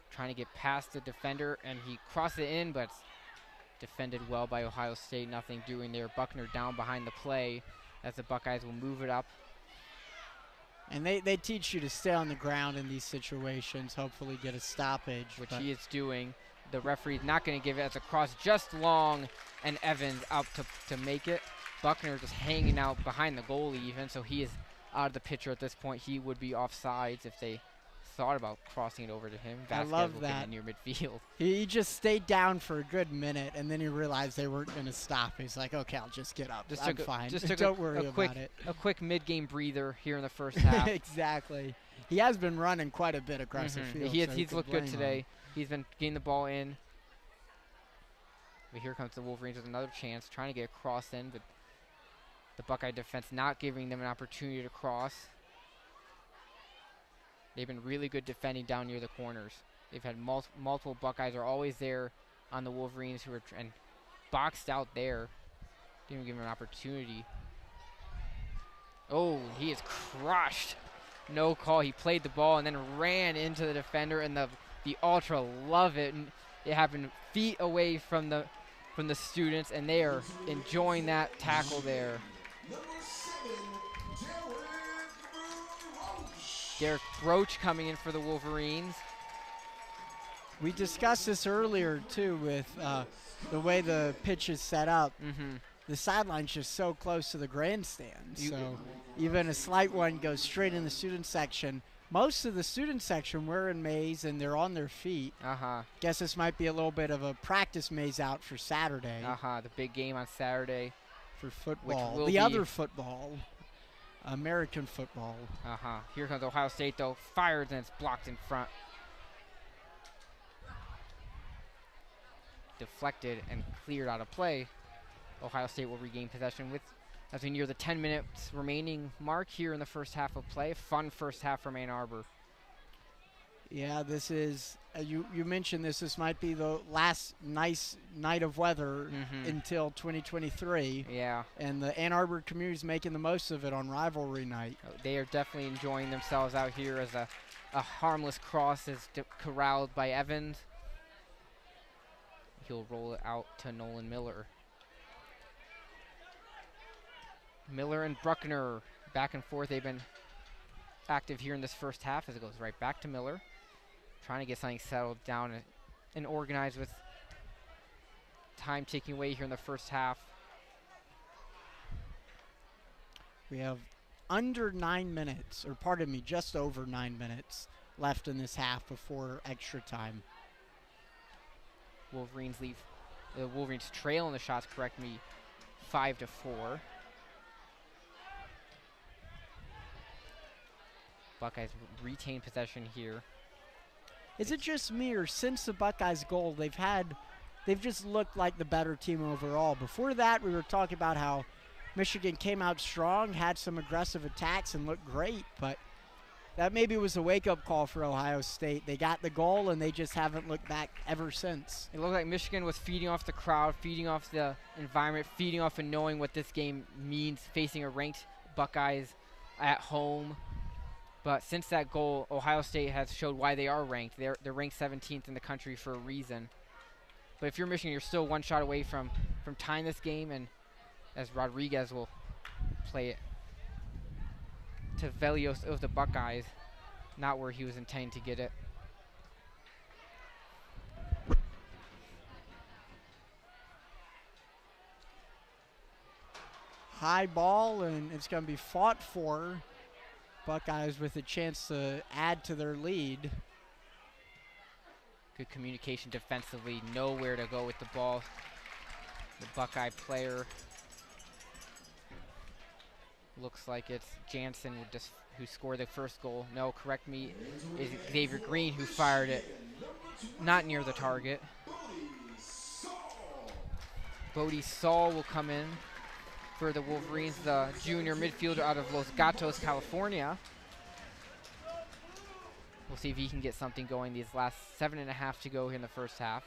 trying to get past the defender, and he crossed it in, but it's defended well by Ohio State. Nothing doing there. Buckner down behind the play as the Buckeyes will move it up. And they teach you to stay on the ground in these situations, hopefully get a stoppage. Which he is doing. The referee's not going to give it as a cross just long, and Evans out to make it. Buckner just hanging out behind the goalie even, so he is out of the picture at this point. He would be offsides if they thought about crossing it over to him. Vasquez I love will that. get it near midfield. He just stayed down for a good minute, and then he realized they weren't going to stop. He's like, okay, I'll just get up. I'm fine. Just took Don't worry about it. A quick mid-game breather here in the first half. Exactly. He has been running quite a bit across the field. He's looked good today. He's been getting the ball in. But here comes the Wolverines with another chance, trying to get a cross in, but the Buckeye defense not giving them an opportunity to cross. They've been really good defending down near the corners. They've had multiple Buckeyes are always there on the Wolverines who are and boxed out there. Didn't even give them an opportunity. Oh, he is crushed. No call. He played the ball and then ran into the defender, and the Ultra love it. And it happened feet away from the students, and they are enjoying that tackle there. Derek Roach coming in for the Wolverines. We discussed this earlier, too, with the way the pitch is set up. The sideline's just so close to the grandstand. So even a slight one goes straight in the student section. Most of the student section were in maze, and they're on their feet. Guess this might be a little bit of a practice maze out for Saturday. The big game on Saturday. For football. The other football. American football. Here comes Ohio State, though. Fires, and it's blocked in front. Deflected and cleared out of play. Ohio State will regain possession as we near the 10 minutes remaining mark here in the first half of play. Fun first half from Ann Arbor. Yeah, this is, you mentioned this might be the last nice night of weather until 2023. Yeah. And the Ann Arbor community is making the most of it on rivalry night. They are definitely enjoying themselves out here as a harmless cross is corralled by Evans. He'll roll it out to Nolan Miller. Miller and Bruckner back and forth. They've been active here in this first half as it goes right back to Miller. Trying to get something settled down and organized with time ticking away here in the first half. We have under 9 minutes, or pardon me, just over 9 minutes left in this half before extra time. Wolverines leave. The Wolverines trail in the shots, 5-4. Buckeyes retain possession here. Is it just me, or since the Buckeyes' goal, they've just looked like the better team overall? Before that, we were talking about how Michigan came out strong, had some aggressive attacks, and looked great, but that maybe was a wake-up call for Ohio State. They got the goal, and they just haven't looked back ever since. It looked like Michigan was feeding off the crowd, feeding off the environment, feeding off and knowing what this game means, facing a ranked Buckeyes at home. But since that goal, Ohio State has showed why they are ranked. They're ranked 17th in the country for a reason. But if you're Michigan, you're still one shot away from tying this game, and as Rodriguez will play it to Velios of the Buckeyes, not where he was intending to get it. High ball, and it's going to be fought for. Buckeyes with a chance to add to their lead. Good communication defensively, nowhere to go with the ball. The Buckeye player looks like it's Jansen who scored the first goal. No, correct me, is Xavier Green who fired it. Not near the target. Bodie Saul will come in for the Wolverines, the junior midfielder out of Los Gatos, California. We'll see if he can get something going these last 7.5 to go here in the first half.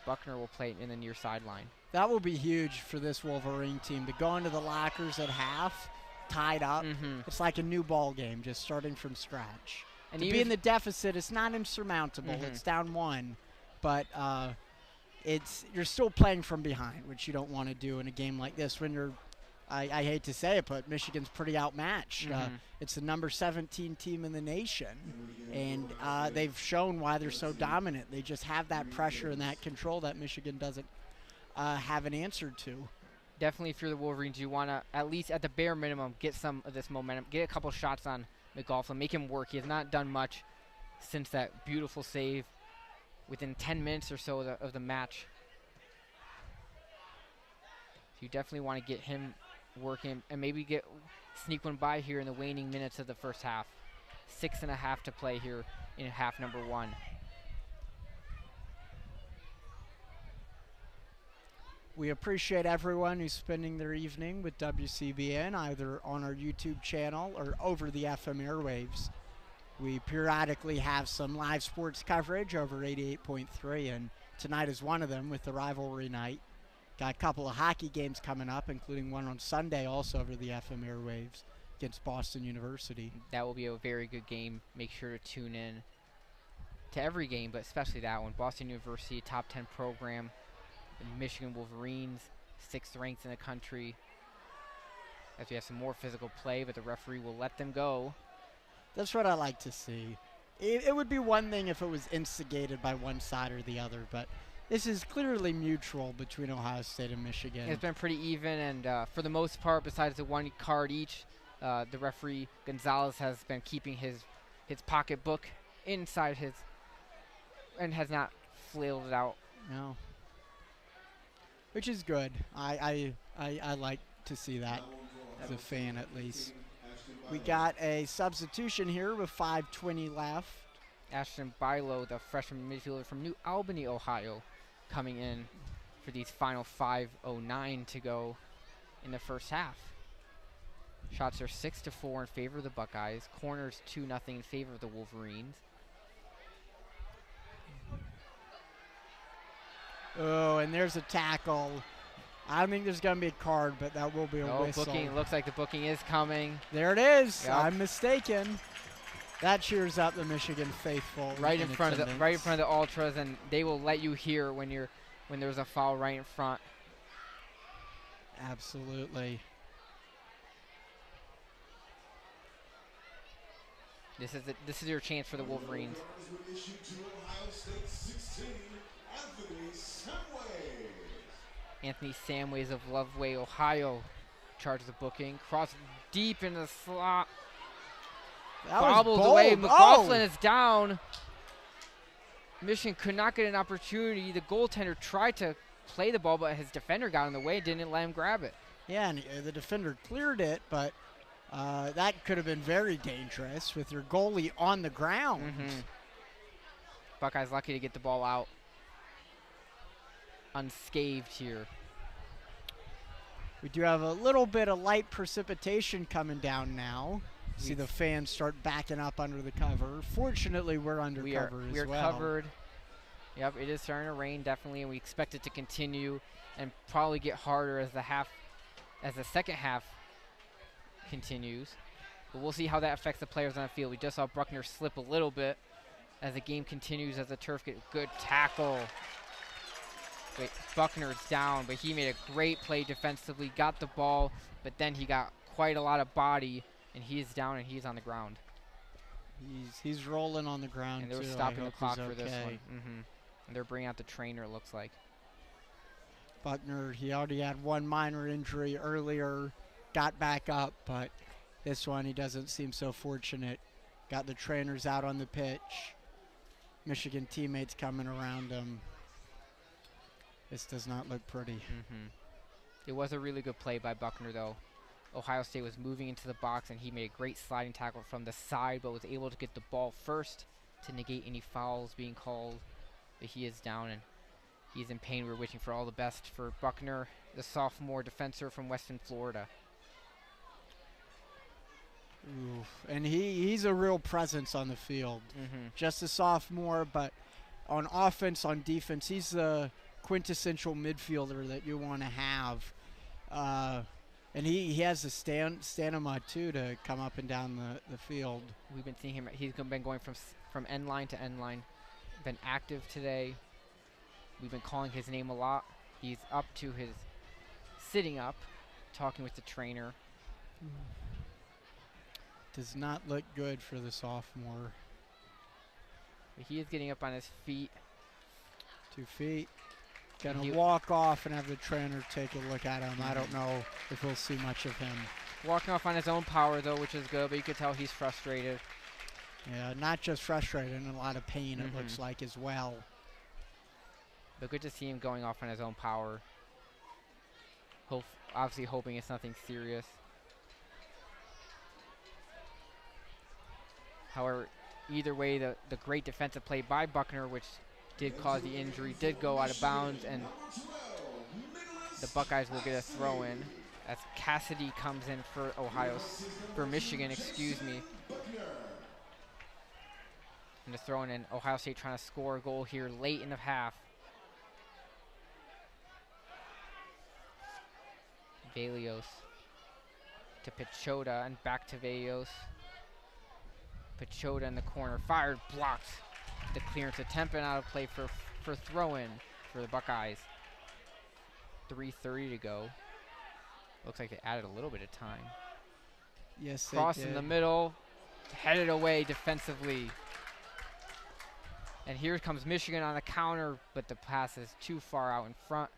Buckner will play it in the near sideline. That will be huge for this Wolverine team to go into the lockers at half, tied up. It's like a new ball game, just starting from scratch. And to be in the deficit, it's not insurmountable. It's down 1, but you're still playing from behind, which you don't want to do in a game like this when you're. I hate to say it, but Michigan's pretty outmatched. It's the number 17 team in the nation, and they've shown why they're so dominant. They just have that pressure and that control that Michigan doesn't have an answer to. Definitely, if you're the Wolverines, you want to, at least at the bare minimum, get some of this momentum, get a couple shots on McLaughlin, make him work. He has not done much since that beautiful save within 10 minutes or so of the match. So you definitely want to get him working and maybe sneak one by here in the waning minutes of the first half. 6.5 to play here in half number 1. We appreciate everyone who's spending their evening with WCBN, either on our YouTube channel or over the FM airwaves. We periodically have some live sports coverage over 88.3, and tonight is one of them with the rivalry night. Got a couple of hockey games coming up, including one on Sunday also over the FM airwaves against Boston University. That will be a very good game. Make sure to tune in to every game, but especially that one. Boston University, top 10 program. The Michigan Wolverines, 6th ranked in the country. As we have some more physical play, but the referee will let them go. That's what I like to see. It would be one thing if it was instigated by one side or the other, but this is clearly mutual between Ohio State and Michigan. It's been pretty even, and for the most part, besides the one card each, the referee, Gonzalez, has been keeping his pocketbook inside his and has not flailed it out. No. Which is good. I like to see that as a fan, at least. We got a substitution here with 5:20 left. Ashton Bilo, the freshman midfielder from New Albany, Ohio, coming in for these final 5:09 to go in the first half. Shots are 6-4 in favor of the Buckeyes. Corners 2-0 in favor of the Wolverines. Oh, and there's a tackle. I don't think there's going to be a card, but that will be a whistle. Booking. Looks like the booking is coming. There it is. Yep. I'm mistaken. That cheers up the Michigan faithful. Right in front of the ultras, and they will let you hear when there's a foul right in front. Absolutely. This is your chance for the Wolverines. Anthony Samways of Loveway, Ohio, charges the booking. Cross deep in the slot. Bobbled away. McLaughlin is down. Michigan could not get an opportunity. The goaltender tried to play the ball, but his defender got in the way, didn't let him grab it. Yeah, and the defender cleared it, but that could have been very dangerous with your goalie on the ground. Buckeyes lucky to get the ball out unscathed here. We do have a little bit of light precipitation coming down now. See the fans start backing up under the cover. Fortunately, we're under cover as well. We are covered. Yep, it is starting to rain, definitely, and we expect it to continue and probably get harder as the second half continues. But we'll see how that affects the players on the field. We just saw Bruckner slip a little bit as the game continues, as the turf gets good tackle. Wait, Buckner's down, but he made a great play defensively, got the ball, but then he got quite a lot of body, and he is down and he's on the ground. He's rolling on the ground, and they're stopping the clock for this one. And they're bringing out the trainer, it looks like. Buckner, he already had one minor injury earlier, got back up, but this one he doesn't seem so fortunate. Got the trainers out on the pitch. Michigan teammates coming around him. This does not look pretty. It was a really good play by Buckner, though. Ohio State was moving into the box, and he made a great sliding tackle from the side, but was able to get the ball first to negate any fouls being called. But he is down, and he's in pain. We're wishing for all the best for Buckner, the sophomore defensor from Western Florida. Oof. And he's a real presence on the field. Just a sophomore, but on offense, on defense, he's the quintessential midfielder that you want to have. And he has the stamina, too, to come up and down the field. We've been seeing him. He's been going from end line to end line. Been active today. We've been calling his name a lot. He's up to his sitting up, talking with the trainer. Does not look good for the sophomore. But he is getting up on his feet. 2 feet. Gonna walk off and have the trainer take a look at him. I don't know if we'll see much of him. Walking off on his own power, though, which is good, but you could tell he's frustrated. Yeah, not just frustrated, in a lot of pain, it looks like, as well. But good to see him going off on his own power. Obviously hoping it's nothing serious. However, either way, the great defensive play by Buckner, which did cause the injury, did go out of bounds, and the Buckeyes will get a throw in as Cassidy comes in for Michigan, excuse me. And the throw in, Ohio State trying to score a goal here late in the half. Velios to Pichota and back to Velios. Pichota in the corner, fired, blocked. The clearance attempt and out of play for throw-in for the Buckeyes. 3:30 to go. Looks like they added a little bit of time. Yes, Cross in the middle, headed away defensively. And here comes Michigan on the counter, but the pass is too far out in front.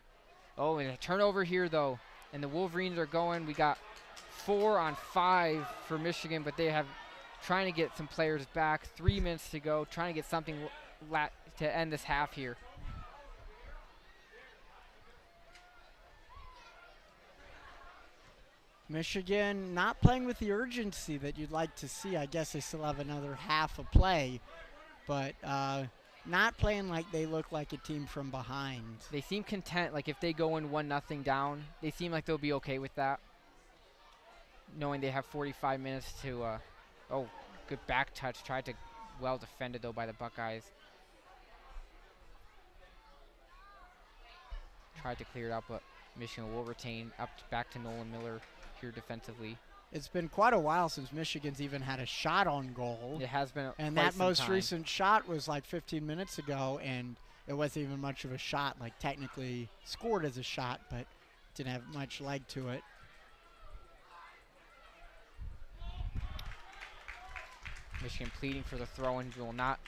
Oh, and a turnover here, though. And the Wolverines are going. We got 4 on 5 for Michigan, but they have trying to get some players back. 3 minutes to go, trying to get something to end this half here. Michigan not playing with the urgency that you'd like to see. I guess they still have another half of play, but not playing like they look like a team from behind. They seem content, like if they go in 1-0 down, they seem like they'll be okay with that, knowing they have 45 minutes to, oh, good back touch, tried to, well defended though by the Buckeyes. Tried to clear it out, but Michigan will retain back to Nolan Miller here defensively. It's been quite a while since Michigan's even had a shot on goal. It has been, and that most recent shot was like 15 minutes ago, and it wasn't even much of a shot. Like technically scored as a shot, but didn't have much leg to it. Michigan pleading for the throw-in, will not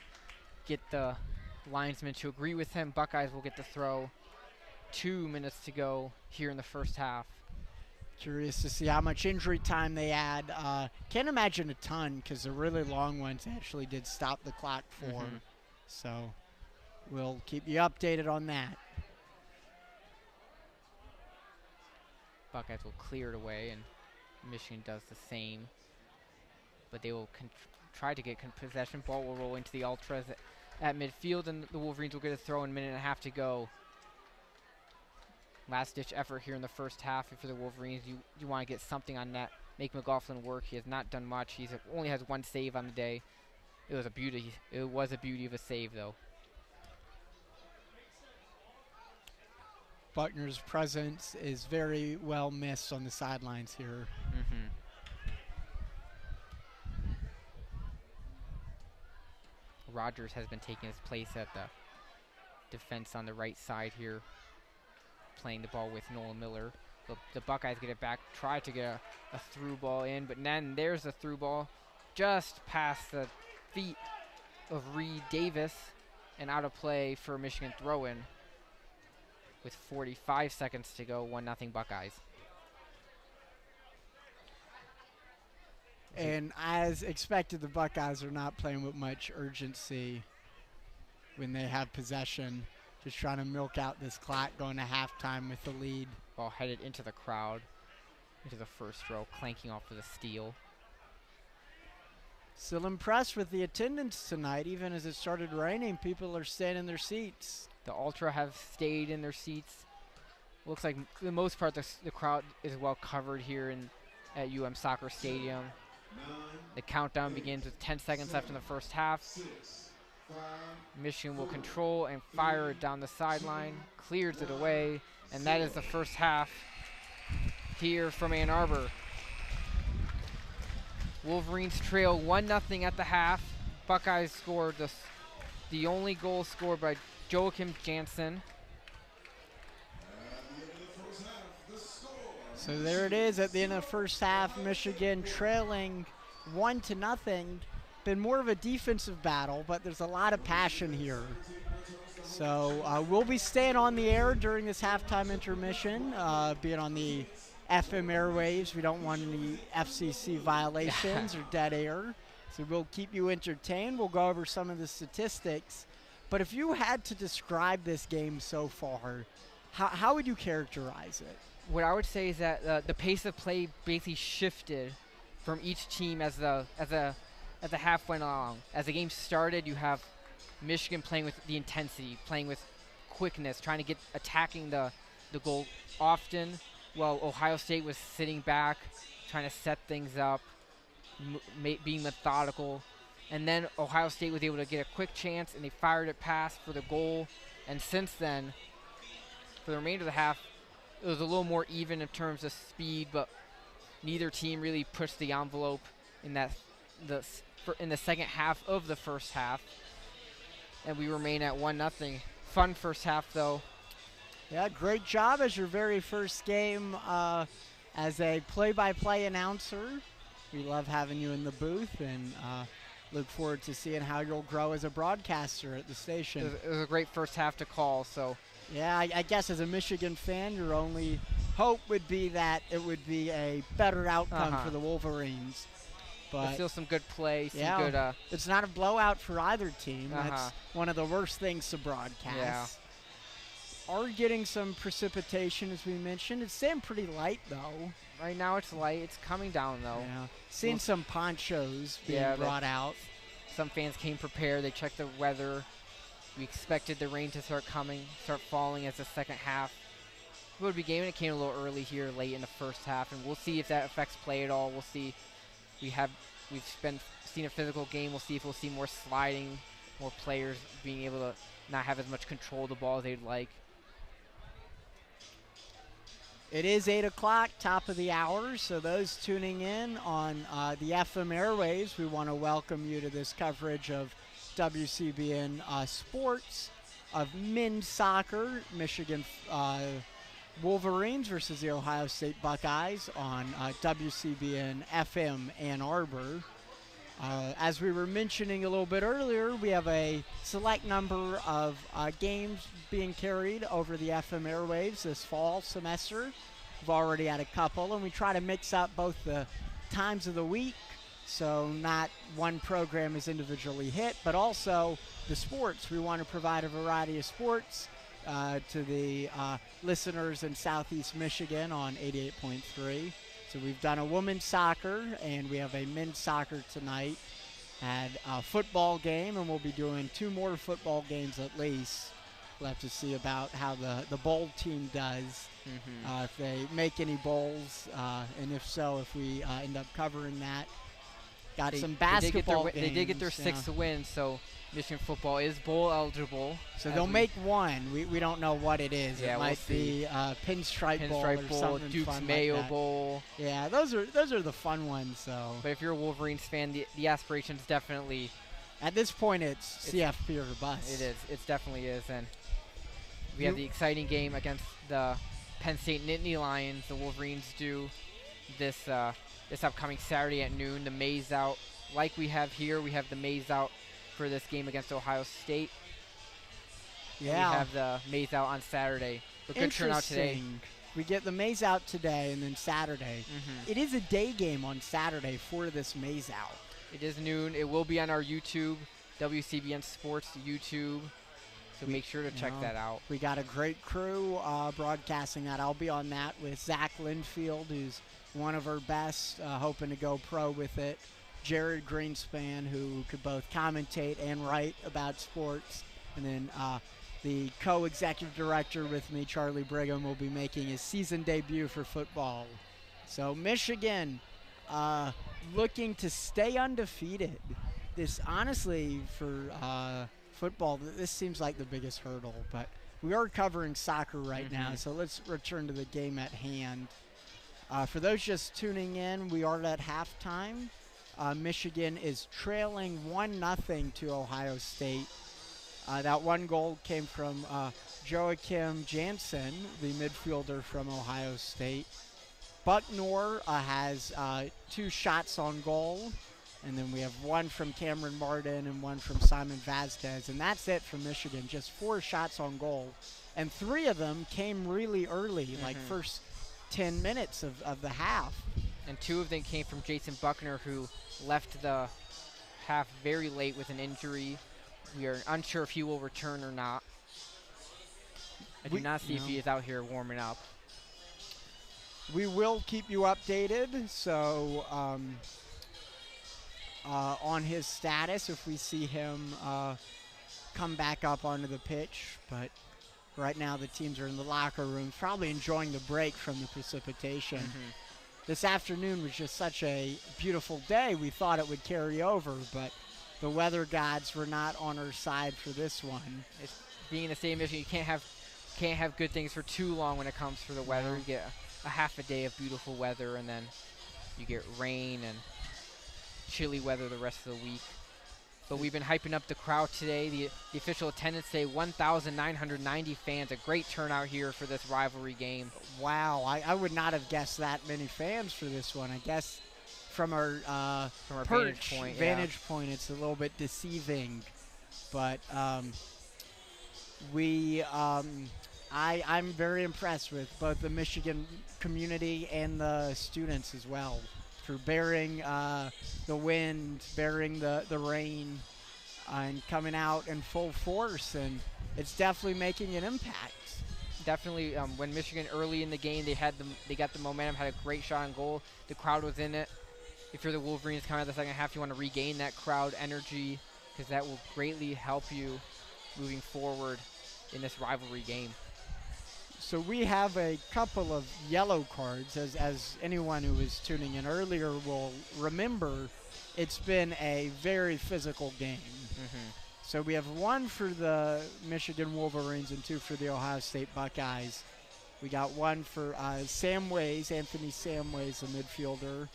get the linesman to agree with him. Buckeyes will get the throw. 2 minutes to go here in the first half. Curious to see how much injury time they add. Can't imagine a ton because the really long ones actually did stop the clock for. So we'll keep you updated on that. Buckeyes will clear it away, and Michigan does the same. But they will try to get possession. Ball will roll into the Ultras at midfield, and the Wolverines will get a throw in a minute and a half to go. Last-ditch effort here in the first half for the Wolverines. You want to get something on net, make McLaughlin work. He has not done much. He only has 1 save on the day. It was a beauty. It was a beauty of a save, though. Buckner's presence is very well missed on the sidelines here. Rogers has been taking his place at the defense on the right side here, playing the ball with Nolan Miller. The Buckeyes get it back, try to get a through ball in, but then there's a through ball just past the feet of Reed Davis and out of play for Michigan throw-in with 45 seconds to go, 1-0 Buckeyes. And as expected, the Buckeyes are not playing with much urgency when they have possession. Just trying to milk out this clock, going to halftime with the lead. Ball headed into the crowd, into the first row, clanking off of the steal. Still impressed with the attendance tonight. Even as it started raining, people are staying in their seats. The Ultra have stayed in their seats. Looks like, for the most part, the crowd is well covered here at UM Soccer Stadium. The countdown begins with 10 seconds left in the first half. Michigan will control and fire it down the sideline, clears it away, and that is the first half here from Ann Arbor. Wolverines trail 1-0 at the half. Buckeyes scored the only goal scored by Joachim Jansen. So there it is at the end of the first half. Michigan trailing 1-0. Been more of a defensive battle, but there's a lot of passion here. So we'll be staying on the air during this halftime intermission, being on the FM airwaves. We don't want any FCC violations or dead air. So we'll keep you entertained. We'll go over some of the statistics. But if you had to describe this game so far, how would you characterize it? What I would say is that the pace of play basically shifted from each team as the half went along. As the game started, you have Michigan playing with the intensity, playing with quickness, trying to get attacking the goal often, while Ohio State was sitting back, trying to set things up, being methodical. And then Ohio State was able to get a quick chance, and they fired it past for the goal. And since then, for the remainder of the half, it was a little more even in terms of speed, but neither team really pushed the envelope in the second half of the first half. And we remain at 1-0. Fun first half, though. Yeah, great job as your very first game as a play-by-play announcer. We love having you in the booth, and look forward to seeing how you'll grow as a broadcaster at the station. It was a great first half to call, so. Yeah, I guess as a Michigan fan, your only hope would be that it would be a better outcome for the Wolverines. But still some good play, good. good. It's not a blowout for either team. That's one of the worst things to broadcast. Yeah. Are getting some precipitation, as we mentioned. It's staying pretty light, though. Right now it's light. It's coming down, though. Yeah. Seeing some ponchos being brought out. Some fans came prepared. They checked the weather. We expected the rain to start falling as the second half would begin. It came a little early here, late in the first half, and we'll see if that affects play at all. We'll see. We've seen a physical game. We'll see if we'll see more sliding, more players being able to not have as much control of the ball as they'd like. It is 8 o'clock, top of the hour, so those tuning in on the FM airwaves, we want to welcome you to this coverage of WCBN sports, of men's soccer, Michigan Wolverines versus the Ohio State Buckeyes on WCBN FM Ann Arbor. As we were mentioning a little bit earlier, we have a select number of games being carried over the FM airwaves this fall semester. We've already had a couple, and we try to mix up both the times of the week, so not one program is individually hit, but also the sports. We want to provide a variety of sports to the listeners in Southeast Michigan on 88.3. So we've done a women's soccer, and we have a men's soccer tonight. Had a football game, and we'll be doing 2 more football games at least. We'll have to see about how the bowl team does, if they make any bowls, and if so, if we end up covering that. Got some basketball games. They did get their 6th win, so Michigan football is bowl eligible. So they'll make one. We don't know what it is. Yeah, it might be Pinstripe Bowl or something Duke's fun Mayo like that. Bowl. Yeah, those are the fun ones. So. But if you're a Wolverines fan, the aspirations definitely. At this point, it's CFP or bust. It is. It definitely is, and we have the exciting game against the Penn State Nittany Lions. The Wolverines do this upcoming Saturday at noon. The Maze Out, like we have here, we have the Maze Out for this game against Ohio State. Yeah. We have the Maze Out on Saturday. But good turnout today. We get the Maze Out today and then Saturday. It is a day game on Saturday for this Maze Out. It is noon. It will be on our YouTube, WCBN Sports YouTube. So make sure to check that out. We got a great crew broadcasting that. I'll be on that with Zach Linfield, who's one of our best, hoping to go pro with it. Jared Greenspan, who could both commentate and write about sports. And then the co-executive director with me, Charlie Brigham, will be making his season debut for football. So Michigan looking to stay undefeated. This, honestly, for football, this seems like the biggest hurdle, but we are covering soccer right now, so let's return to the game at hand. For those just tuning in, we are at halftime. Michigan is trailing 1-0 to Ohio State. That one goal came from Joachim Jansen, the midfielder from Ohio State. Bucknor has 2 shots on goal, and then we have one from Cameron Martin and one from Simon Vasquez, and that's it for Michigan. Just 4 shots on goal, and 3 of them came really early, like first 10 minutes of the half. And 2 of them came from Jason Buckner, who left the half very late with an injury. We are unsure if he will return or not. I do not see if he is out here warming up. We will keep you updated, so on his status if we see him come back up onto the pitch. But right now the teams are in the locker room, probably enjoying the break from the precipitation. This afternoon was just such a beautiful day. We thought it would carry over, but the weather gods were not on our side for this one. It's being in the same mission, you can't have good things for too long when it comes to the weather. You get a half a day of beautiful weather, and then you get rain and chilly weather the rest of the week. But we've been hyping up the crowd today. The official attendance today, 1,990 fans. A great turnout here for this rivalry game. Wow, I would not have guessed that many fans for this one. I guess from our vantage point, it's a little bit deceiving. But I'm very impressed with both the Michigan community and the students as well for bearing the wind, bearing the rain, and coming out in full force. And it's definitely making an impact. Definitely, when Michigan early in the game, they got the momentum, had a great shot on goal. The crowd was in it. If you're the Wolverines coming out of the second half, you want to regain that crowd energy, because that will greatly help you moving forward in this rivalry game. So we have a couple of yellow cards, as anyone who was tuning in earlier will remember. It's been a very physical game. So we have 1 for the Michigan Wolverines and 2 for the Ohio State Buckeyes. We got 1 for Samways, Anthony Samways, the midfielder,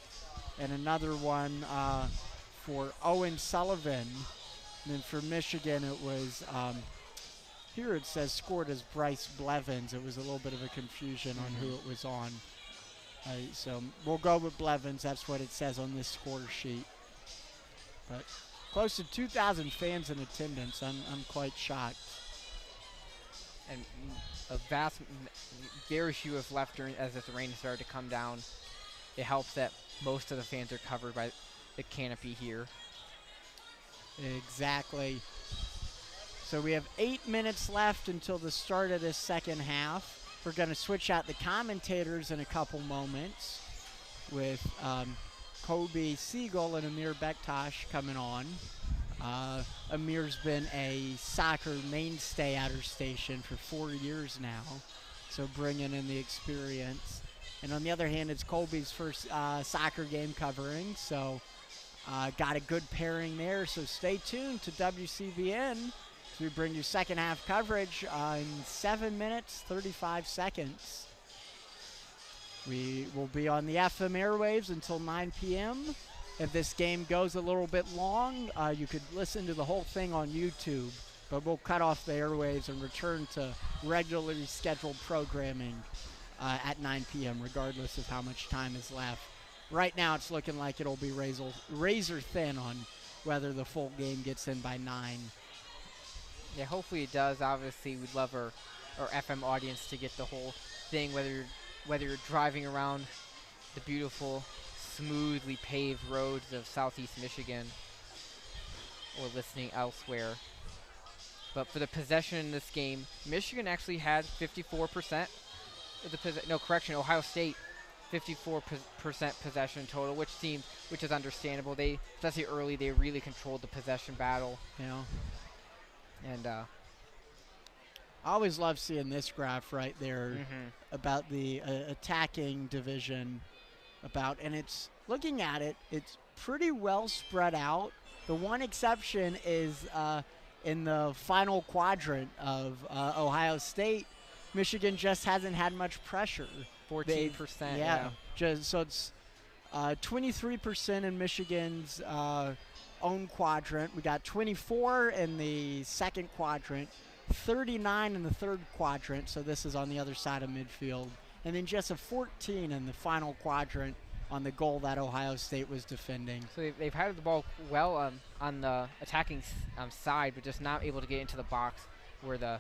and another one for Owen Sullivan. And then for Michigan, it was here it says scored as Bryce Blevins. It was a little bit of a confusion on who it was on. So we'll go with Blevins. That's what it says on this score sheet. But close to 2,000 fans in attendance. I'm quite shocked. And a very few have left as this rain started to come down. It helps that most of the fans are covered by the canopy here. Exactly. So we have 8 minutes left until the start of this second half. We're going to switch out the commentators in a couple moments with Coby Segal and Amer Bektas coming on. Amir's been a soccer mainstay at our station for 4 years now, so bringing in the experience. And on the other hand, it's Colby's first soccer game covering, so got a good pairing there. So stay tuned to WCBN. We bring you second half coverage in 7 minutes, 35 seconds. We will be on the FM airwaves until 9 p.m. If this game goes a little bit long, you could listen to the whole thing on YouTube, but we'll cut off the airwaves and return to regularly scheduled programming at 9 p.m., regardless of how much time is left. Right now, it's looking like it'll be razor thin on whether the full game gets in by 9. Yeah, hopefully it does. Obviously, we'd love our FM audience to get the whole thing, whether you're driving around the beautiful, smoothly paved roads of southeast Michigan or listening elsewhere. But for the possession in this game, Michigan actually had 54% of the Ohio State 54% possession total, which is understandable. They, especially early, they really controlled the possession battle. You know. And I always love seeing this graph right there about the attacking division. And it's looking at it, it's pretty well spread out. The one exception is in the final quadrant of Ohio State, Michigan just hasn't had much pressure. 14%. Yeah. So it's 23% in Michigan's own quadrant. We got 24 in the second quadrant, 39 in the third quadrant. So this is on the other side of midfield. And then just a 14 in the final quadrant on the goal that Ohio State was defending. So they've had the ball well on the attacking side, but just not able to get into the box where the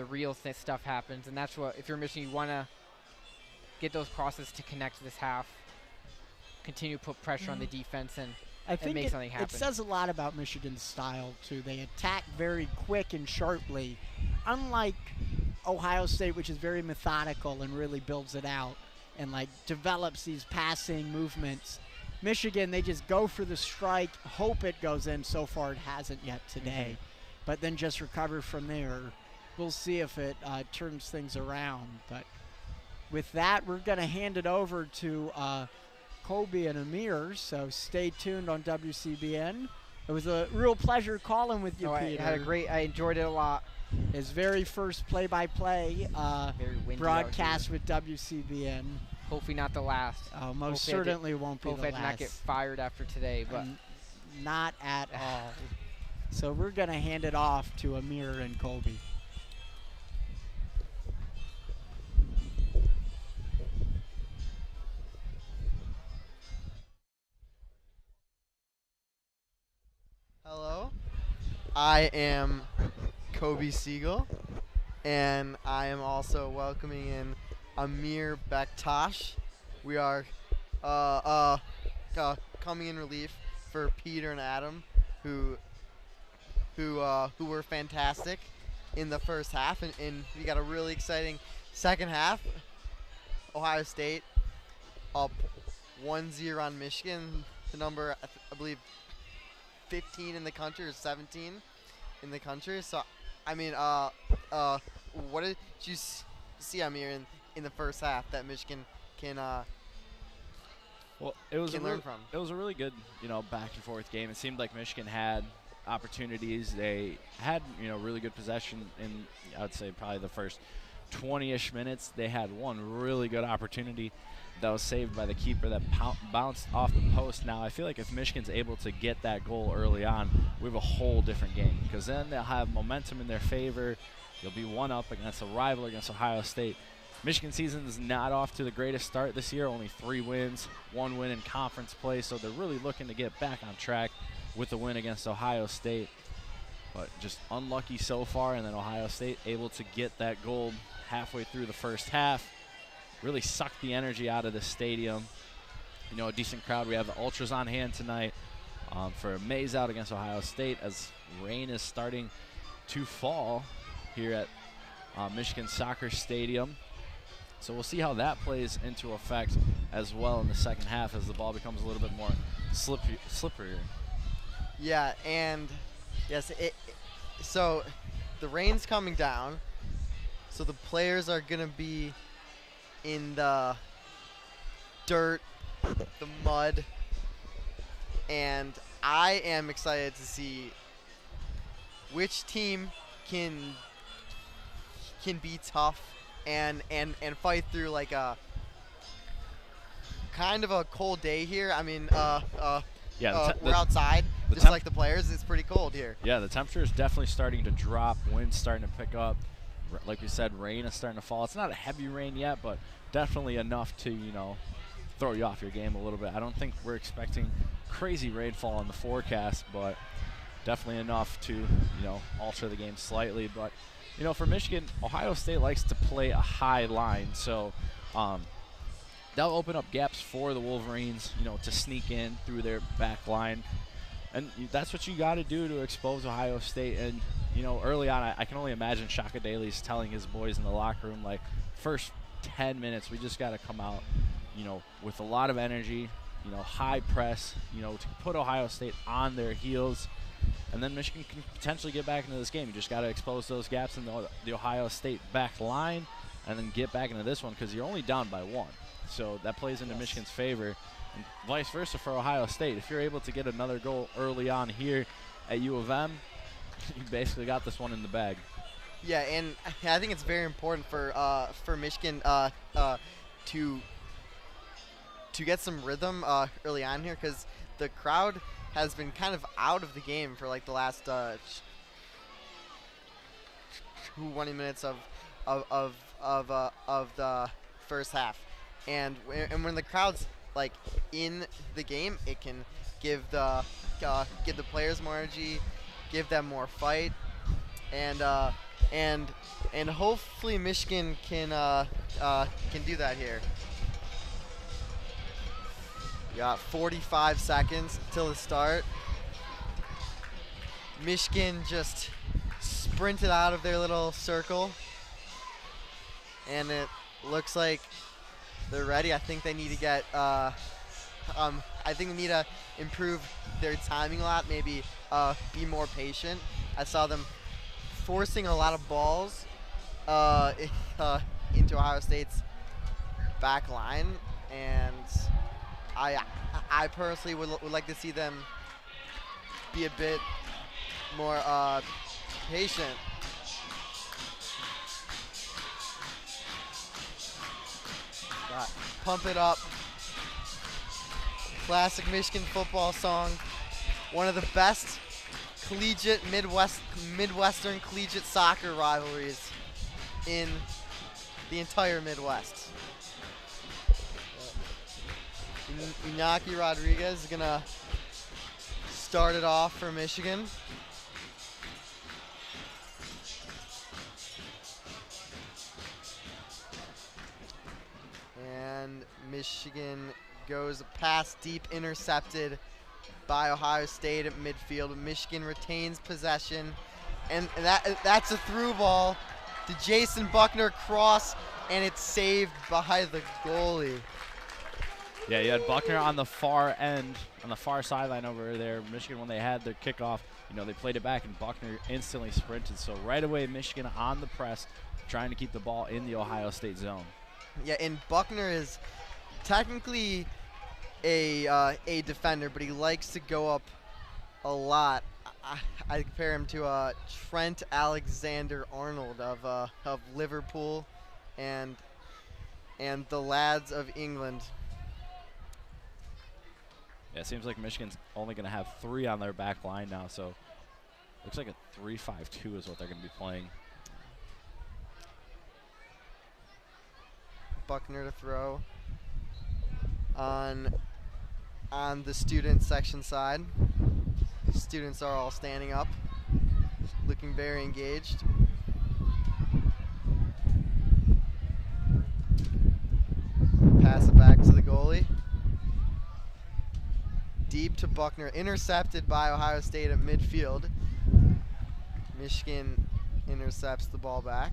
real stuff happens. And that's what, if you're Michigan, you want to get those crosses to connect this half, continue to put pressure on the defense, and I think make something happen. It says a lot about Michigan's style, too. They attack very quick and sharply, unlike Ohio State, which is very methodical and really builds it out and like develops these passing movements. Michigan, they just go for the strike, hope it goes in. So far it hasn't yet today, but then just recover from there. We'll see if it turns things around. But with that, we're going to hand it over to Coby and Amer, so stay tuned on WCBN. It was a real pleasure calling with you, Peter. I enjoyed it a lot. His very first play-by-play broadcast with WCBN. Hopefully not the last. Most certainly won't be the last. Hope I not get fired after today, but not at all. So we're going to hand it off to Amer and Coby. Hello, I am Coby Segal, and I am also welcoming in Amer Bektas. We are coming in relief for Peter and Adam, who were fantastic in the first half, and we got a really exciting second half. Ohio State up 1-0 on Michigan. The number, I believe, 15 in the country or 17 in the country. So, I mean, what did you see, Amer, in the first half that Michigan can learn from? It was a really good, back and forth game. It seemed like Michigan had opportunities. They had, really good possession in, I would say, probably the first 20-ish minutes. They had one really good opportunity that was saved by the keeper that bounced off the post. Now, I feel like if Michigan's able to get that goal early on, we have a whole different game, because then they'll have momentum in their favor. They'll be one up against a rival, against Ohio State. Michigan season is not off to the greatest start this year, only 3 wins, 1 win in conference play, so they're really looking to get back on track with the win against Ohio State. But just unlucky so far, and then Ohio State able to get that goal halfway through the first half. Really sucked the energy out of the stadium. A decent crowd. We have the Ultras on hand tonight for a maze out against Ohio State as rain is starting to fall here at Michigan Soccer Stadium. So we'll see how that plays into effect as well in the second half as the ball becomes a little bit more slipperier. Yeah, and yes, so the rain's coming down, so the players are going to be in the dirt, the mud, and I am excited to see which team can be tough and fight through like a kind of a cold day here. I mean, we're outside, just like the players. It's pretty cold here. Yeah, the temperature is definitely starting to drop. Wind's starting to pick up. Like we said, rain is starting to fall. It's not a heavy rain yet, but definitely enough to, throw you off your game a little bit. I don't think we're expecting crazy rainfall in the forecast, but definitely enough to, alter the game slightly. But, for Michigan, Ohio State likes to play a high line, so they'll open up gaps for the Wolverines, to sneak in through their back line. And that's what you got to do to expose Ohio State. And, early on, I can only imagine Shaka Daly's telling his boys in the locker room, like, first 10 minutes, we just got to come out, with a lot of energy, high press, to put Ohio State on their heels. And then Michigan can potentially get back into this game. You just got to expose those gaps in the Ohio State back line and then get back into this one, because you're only down by 1. So that plays into Michigan's favor. And vice versa for Ohio State. If you're able to get another goal early on here, at U of M, you basically got this one in the bag. Yeah, and I think it's very important for Michigan to get some rhythm early on here, because the crowd has been kind of out of the game for like the last 20 minutes of the first half, and when the crowd's like in the game, it can give the players more energy, give them more fight, and hopefully Michigan can do that here. We got 45 seconds till the start. Michigan just sprinted out of their little circle, and it looks like they're ready. I think they need to get I think they need to improve their timing a lot, maybe be more patient. I saw them forcing a lot of balls into Ohio State's back line, and I personally would like to see them be a bit more patient. Pump It Up. Classic Michigan football song. One of the best collegiate Midwestern collegiate soccer rivalries in the entire Midwest. Iñaki Rodriguez is gonna start it off for Michigan. And Michigan goes a pass deep, intercepted by Ohio State at midfield. Michigan retains possession, and that's a through ball to Jason Buckner, cross, and it's saved by the goalie. Yeah, you had Buckner on the far end, on the far sideline over there. Michigan, when they had their kickoff, they played it back, and Buckner instantly sprinted. So right away, Michigan on the press, trying to keep the ball in the Ohio State zone. Yeah, and Buckner is technically a defender, but he likes to go up a lot. I compare him to Trent Alexander-Arnold of Liverpool and the lads of England. Yeah, it seems like Michigan's only going to have 3 on their back line now, so looks like a 3-5-2 is what they're going to be playing. Buckner to throw on the student section side. The students are all standing up, looking very engaged. Pass it back to the goalie. Deep to Buckner, intercepted by Ohio State at midfield. Michigan intercepts the ball back.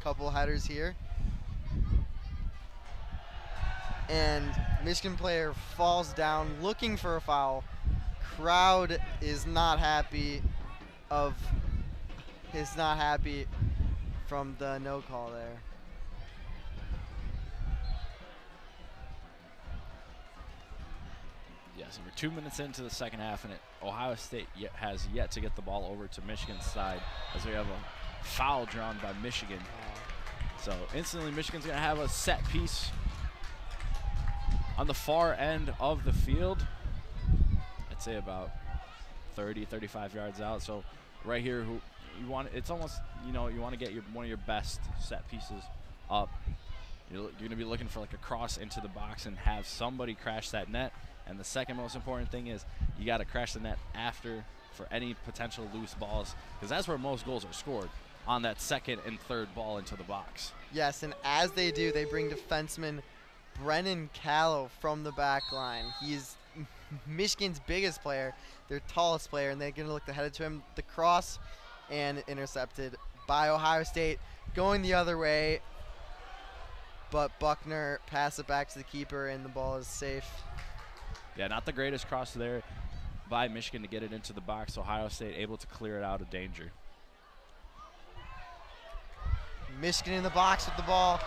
Couple headers here. And Michigan player falls down looking for a foul. Crowd is not happy from the no call there. Yes, we're 2 minutes into the second half, and Ohio State has yet to get the ball over to Michigan's side, as we have a foul drawn by Michigan. So instantly Michigan's going to have a set piece on the far end of the field. I'd say about 30, 35 yards out. So right here, it's almost, you want to get one of your best set pieces up. You're going to be looking for like a cross into the box and have somebody crash that net. And the second most important thing is you got to crash the net after for any potential loose balls, because that's where most goals are scored, on that second and third ball into the box. Yes, and as they do, they bring defenseman Brennan Callow from the back line. He's Michigan's biggest player, their tallest player, and they're going to look to head it to him. The cross and intercepted by Ohio State, going the other way, but Buckner pass it back to the keeper, and the ball is safe. Yeah, not the greatest cross there by Michigan to get it into the box. Ohio State able to clear it out of danger. Michigan in the box with the ball,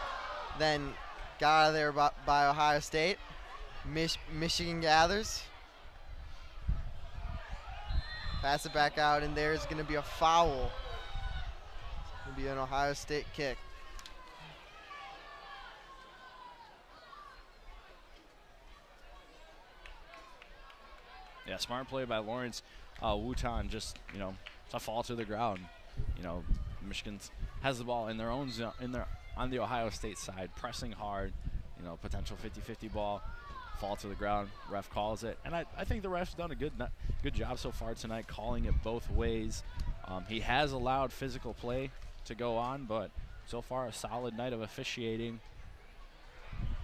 then got out of there by Ohio State. Michigan gathers. Pass it back out, and there's going to be a foul. It's going to be an Ohio State kick. Yeah, smart play by Lawrence Wutan, just, to fall to the ground. Michigan has the ball in their own zone, on the Ohio State side, pressing hard, potential 50-50 ball, fall to the ground, ref calls it. And I think the ref's done a good job so far tonight, calling it both ways. He has allowed physical play to go on, but so far a solid night of officiating.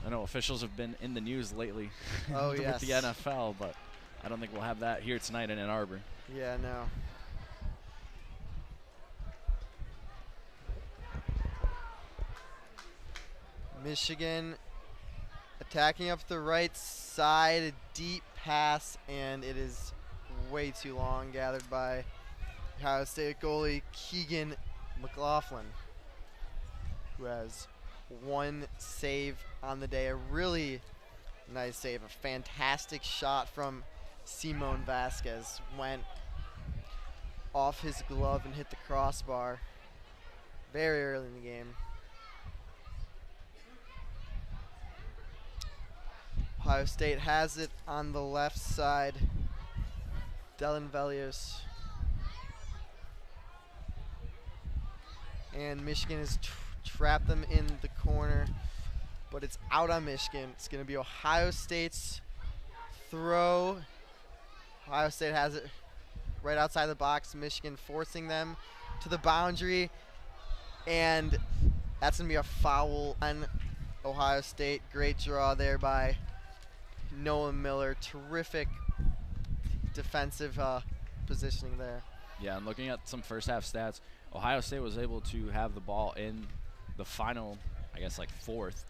I know officials have been in the news lately Oh, with yes. the NFL, but I don't think we'll have that here tonight in Ann Arbor. Yeah, no. Michigan attacking up the right side, a deep pass, and it is way too long, gathered by Ohio State goalie Keegan McLaughlin, who has one save on the day. A really nice save, a fantastic shot from Simon Vasquez. Went off his glove and hit the crossbar very early in the game. Ohio State has it on the left side. Dylan Velios. And Michigan has trapped them in the corner, but it's out on Michigan. It's going to be Ohio State's throw. Ohio State has it right outside the box. Michigan forcing them to the boundary, and that's going to be a foul on Ohio State. Great draw there by Noah Miller. Terrific defensive positioning there. Yeah, and looking at some first half stats, Ohio State was able to have the ball in the final, fourth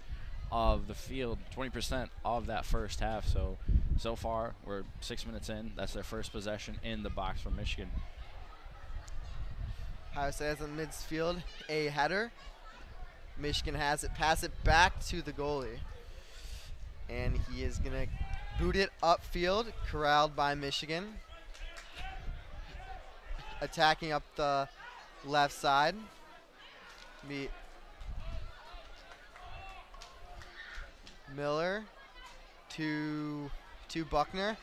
of the field, 20% of that first half. So far, we're 6 minutes in. That's their first possession in the box for Michigan. Ohio State has in midfield a header. Michigan has it. Pass it back to the goalie. And he is going to boot it upfield, corralled by Michigan. Attacking up the left side. Miller to Buckner.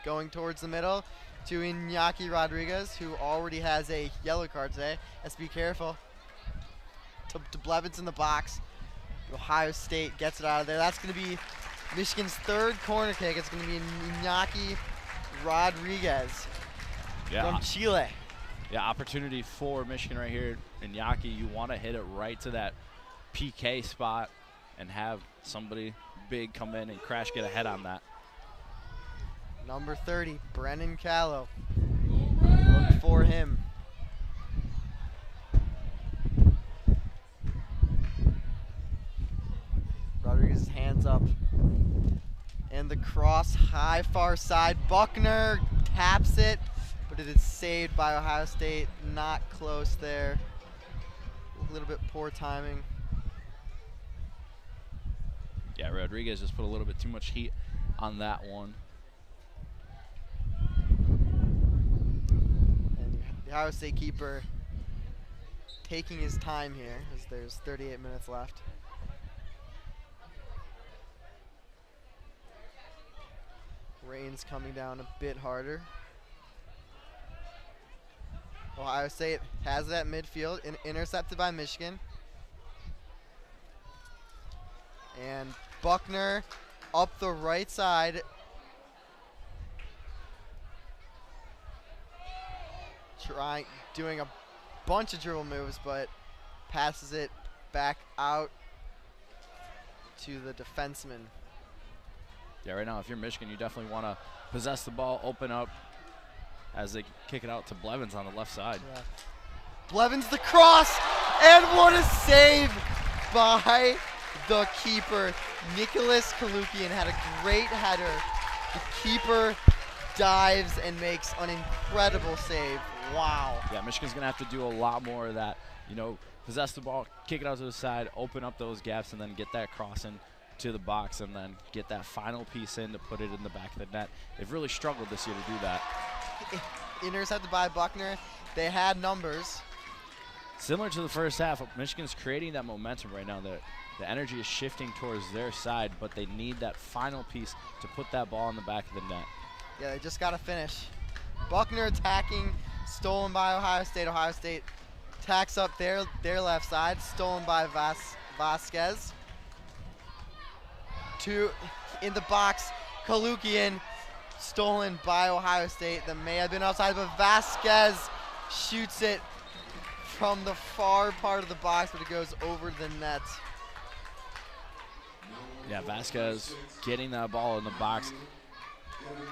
Going towards the middle to Iñaki Rodriguez, who already has a yellow card today. Let's be careful. To Blevins in the box. Ohio State gets it out of there. That's going to be Michigan's third corner kick. It's going to be Iñaki Rodriguez from Chile. Yeah, opportunity for Michigan right here. Iñaki, you want to hit it right to that PK spot and have somebody big come in and crash get ahead on that. Number 30, Brennan Callow. Look for him. Rodriguez's hands up. And the cross high far side. Buckner taps it, but it is saved by Ohio State. Not close there. A little bit poor timing. Yeah, Rodriguez just put a little bit too much heat on that one. And the Ohio State keeper taking his time here as there's 38 minutes left. Rain's coming down a bit harder. Ohio State has it at midfield, intercepted by Michigan. And Buckner up the right side. Doing a bunch of dribble moves, but passes it back out to the defenseman. Yeah, right now, if you're Michigan, you definitely want to possess the ball, open up as they kick it out to Blevins on the left side. Yeah. Blevins the cross, and what a save by the keeper. Nicholas Kalukian had a great header. The keeper dives and makes an incredible save. Wow. Yeah, Michigan's going to have to do a lot more of that. Possess the ball, kick it out to the side, open up those gaps, and then get that cross in to the box, and then get that final piece in to put it in the back of the net. They've really struggled this year to do that. intercepted by Buckner. They had numbers. Similar to the first half, Michigan's creating that momentum right now. The energy is shifting towards their side, but they need that final piece to put that ball in the back of the net. Yeah, they just got to finish. Buckner attacking, stolen by Ohio State. Ohio State attacks up their left side, stolen by Vasquez. Two in the box, Kalukian, stolen by Ohio State. That may have been outside, but Vasquez shoots it from the far part of the box, but it goes over the net. Yeah, Vasquez getting that ball in the box.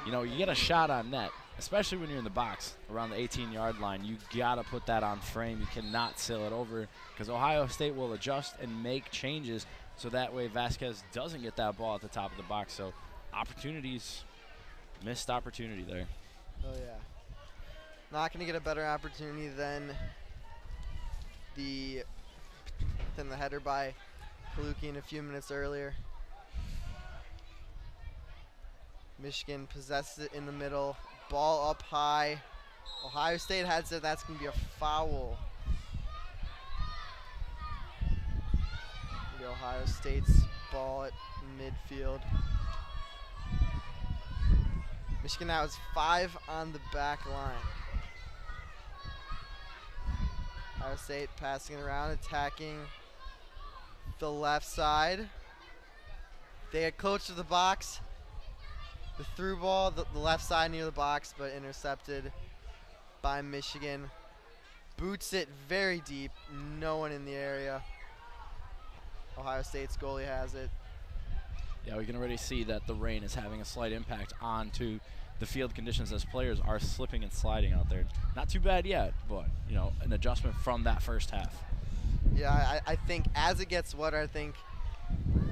You know, you get a shot on net, especially when you're in the box around the 18-yard line. You got to put that on frame. You cannot sail it over because Ohio State will adjust and make changes so that way Vasquez doesn't get that ball at the top of the box. So opportunities, missed opportunity there. Oh, yeah. Not going to get a better opportunity than the header by Kalukian a few minutes earlier. Michigan possesses it in the middle. Ball up high. Ohio State had said that's going to be a foul. The Ohio State's ball at midfield. Michigan now has 5 on the back line. Ohio State passing it around, attacking the left side. They get close to the box. The through ball, the left side near the box, but intercepted by Michigan. Boots it very deep. No one in the area. Ohio State's goalie has it. Yeah, we can already see that the rain is having a slight impact onto the field conditions as players are slipping and sliding out there. Not too bad yet, but, you know, an adjustment from that first half. Yeah, I think as it gets wetter, I think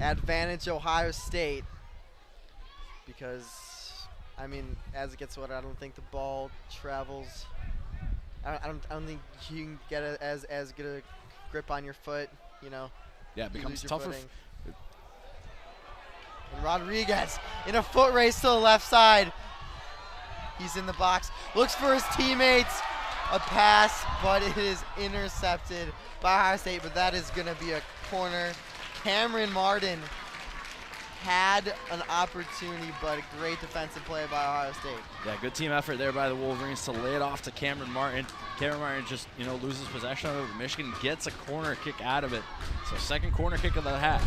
advantage Ohio State. Because, I mean, as it gets wetter, I don't think the ball travels. I don't think you can get as good a grip on your foot, you know. Yeah, it becomes tougher. And Rodriguez in a foot race to the left side. He's in the box, looks for his teammates. A pass, but it is intercepted by Ohio State, but that is going to be a corner. Cameron Martin had an opportunity, but a great defensive play by Ohio State. Yeah, good team effort there by the Wolverines to lay it off to Cameron Martin. Cameron Martin just, you know, loses possession of it. Michigan gets a corner kick out of it. So second corner kick of the half.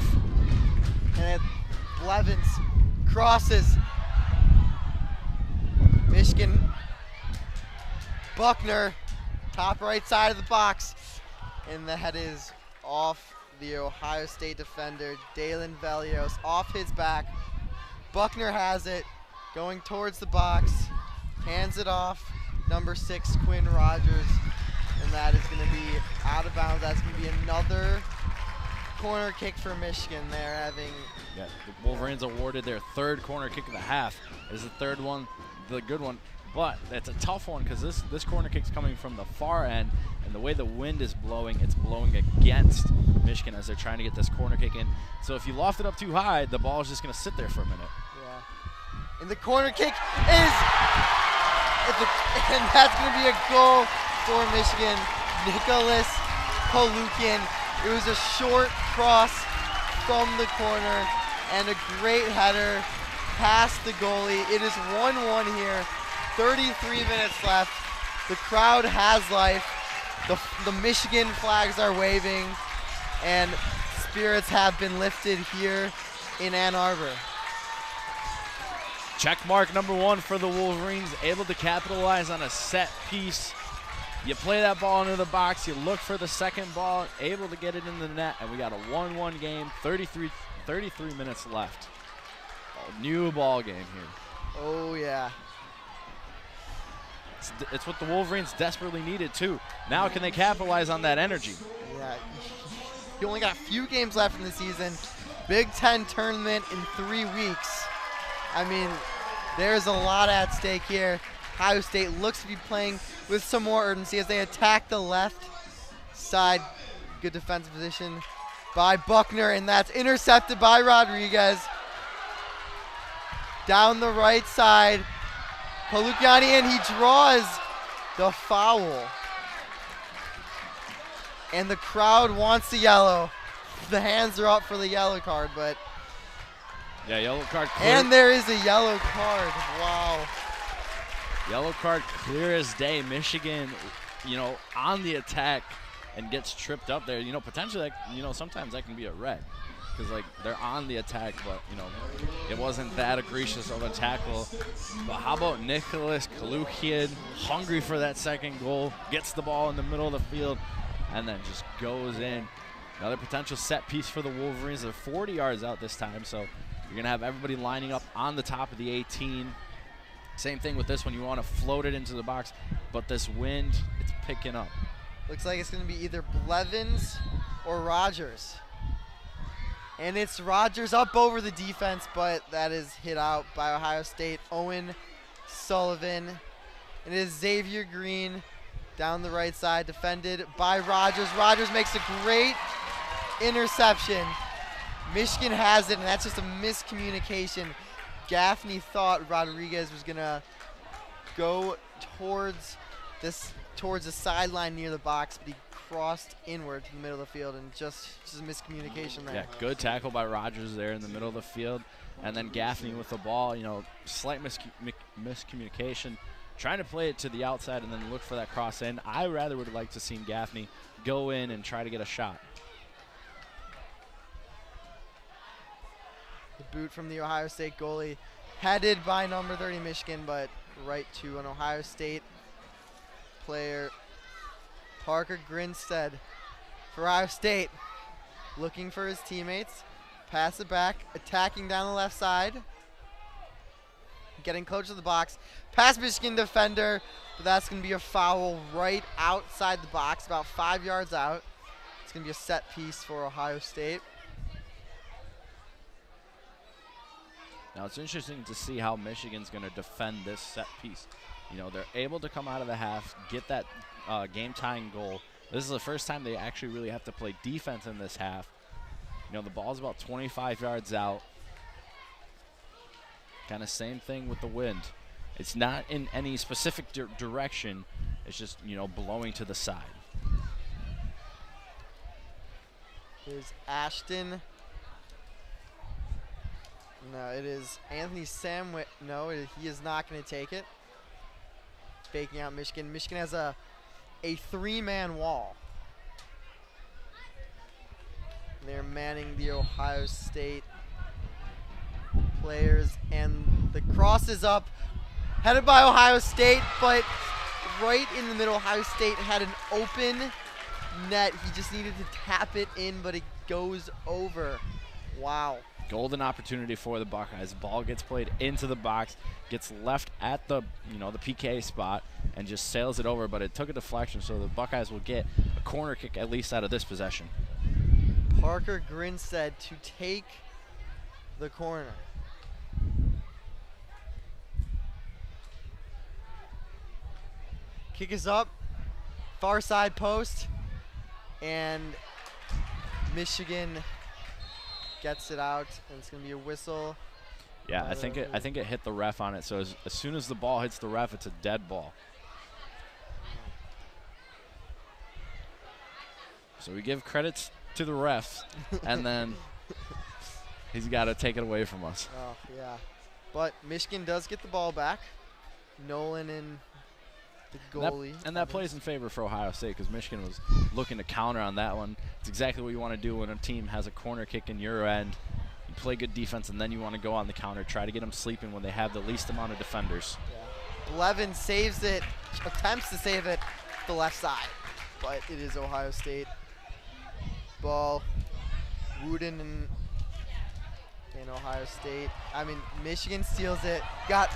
And Blevins crosses. Michigan, Buckner, top right side of the box. And the head is off the Ohio State defender, Dalen Velios, off his back. Buckner has it, going towards the box, hands it off, number 6, Quinn Rogers, and that is going to be out of bounds. That's going to be another corner kick for Michigan. They're having... Yeah, the Wolverines awarded their third corner kick of the half. Is the third one the good one? But it's a tough one because this corner kick's coming from the far end, and the way the wind is blowing, it's blowing against Michigan as they're trying to get this corner kick in. So if you loft it up too high, the ball is just going to sit there for a minute. Yeah. And the corner kick is, and that's going to be a goal for Michigan. Nicholas Kalukian. It was a short cross from the corner and a great header past the goalie. It is 1-1 here. 33 minutes left. The crowd has life. The Michigan flags are waving, and spirits have been lifted here in Ann Arbor. Check mark number 1 for the Wolverines, able to capitalize on a set piece. You play that ball into the box, you look for the second ball, able to get it in the net, and we got a 1-1 game, 33 minutes left. A new ball game here. Oh, yeah. It's what the Wolverines desperately needed, too. Now can they capitalize on that energy? Yeah. You only got a few games left in the season. Big Ten tournament in 3 weeks. I mean, there's a lot at stake here. Ohio State looks to be playing with some more urgency as they attack the left side. Good defensive position by Buckner, and that's intercepted by Rodriguez. Down the right side, Kalukiani, and he draws the foul. And the crowd wants the yellow. The hands are up for the yellow card, but... Yeah, yellow card clear. And there is a yellow card. Wow. Yellow card clear as day. Michigan, on the attack and gets tripped up there. Potentially, sometimes that can be a red. Because, they're on the attack, but, it wasn't that egregious of a tackle. But how about Nicholas Kalukian, hungry for that second goal, gets the ball in the middle of the field, and then just goes in. Another potential set piece for the Wolverines. They're 40 yards out this time, so you're going to have everybody lining up on the top of the 18. Same thing with this one. You want to float it into the box, but this wind, it's picking up. Looks like it's going to be either Blevins or Rogers. And it's Rogers up over the defense, but that is hit out by Ohio State. Owen Sullivan. And it is Xavier Green down the right side, defended by Rogers. Rogers makes a great interception. Michigan has it, and that's just a miscommunication. Gaffney thought Rodriguez was going to go towards the sideline near the box, but he crossed inward to the middle of the field, and just a miscommunication there. Yeah, good tackle by Rogers there in the middle of the field. And then Gaffney with the ball, slight miscommunication, trying to play it to the outside and then look for that cross in. I rather would have liked to seen Gaffney go in and try to get a shot. The boot from the Ohio State goalie, headed by number 30 Michigan, but right to an Ohio State player. Parker Grinstead for Ohio State, looking for his teammates. Pass it back, attacking down the left side. Getting close to the box. Past Michigan defender, but that's going to be a foul right outside the box, about 5 yards out. It's going to be a set piece for Ohio State. Now it's interesting to see how Michigan's going to defend this set piece. They're able to come out of the half, get that game-tying goal. This is the first time they actually really have to play defense in this half. The ball's about 25 yards out. Kind of same thing with the wind. It's not in any specific direction. It's just, blowing to the side. Here's Ashton. No, it is Anthony Samwick. No, he is not going to take it. Faking out Michigan. Michigan has a three-man wall. They're manning the Ohio State players, and the cross is up, headed by Ohio State, but right in the middle, Ohio State had an open net. He just needed to tap it in, but it goes over. Wow. Golden opportunity for the Buckeyes. Ball gets played into the box, gets left at the the PK spot, and just sails it over. But it took a deflection, so the Buckeyes will get a corner kick at least out of this possession. Parker Grinstead to take the corner. Kick is up, far side post, and Michigan gets it out, and it's going to be a whistle. Yeah, I think it hit the ref on it. So as soon as the ball hits the ref, it's a dead ball. So we give credits to the refs, and then he's got to take it away from us. Oh, yeah. But Michigan does get the ball back. Nolan and the goalie. And that plays in favor for Ohio State because Michigan was looking to counter on that one. It's exactly what you want to do when a team has a corner kick in your end. You play good defense, and then you want to go on the counter, try to get them sleeping when they have the least amount of defenders. Yeah. Blevin saves it, attempts to save it the left side, but it is Ohio State. Ball, Wooden and Ohio State. Michigan steals it. Got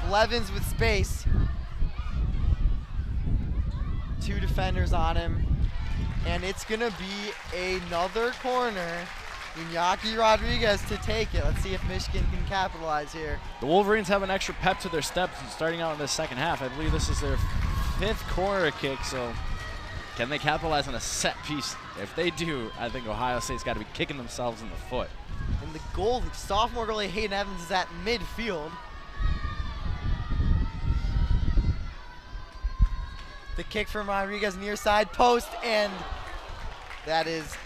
Blevins with space. Two defenders on him. And it's going to be another corner. Iñaki Rodriguez to take it. Let's see if Michigan can capitalize here. The Wolverines have an extra pep to their step starting out in the second half. I believe this is their 5th corner kick, so can they capitalize on a set piece? If they do, I think Ohio State's got to be kicking themselves in the foot. And the goal, sophomore goalie Hayden Evans is at midfield. The kick from Rodriguez near side post, and that is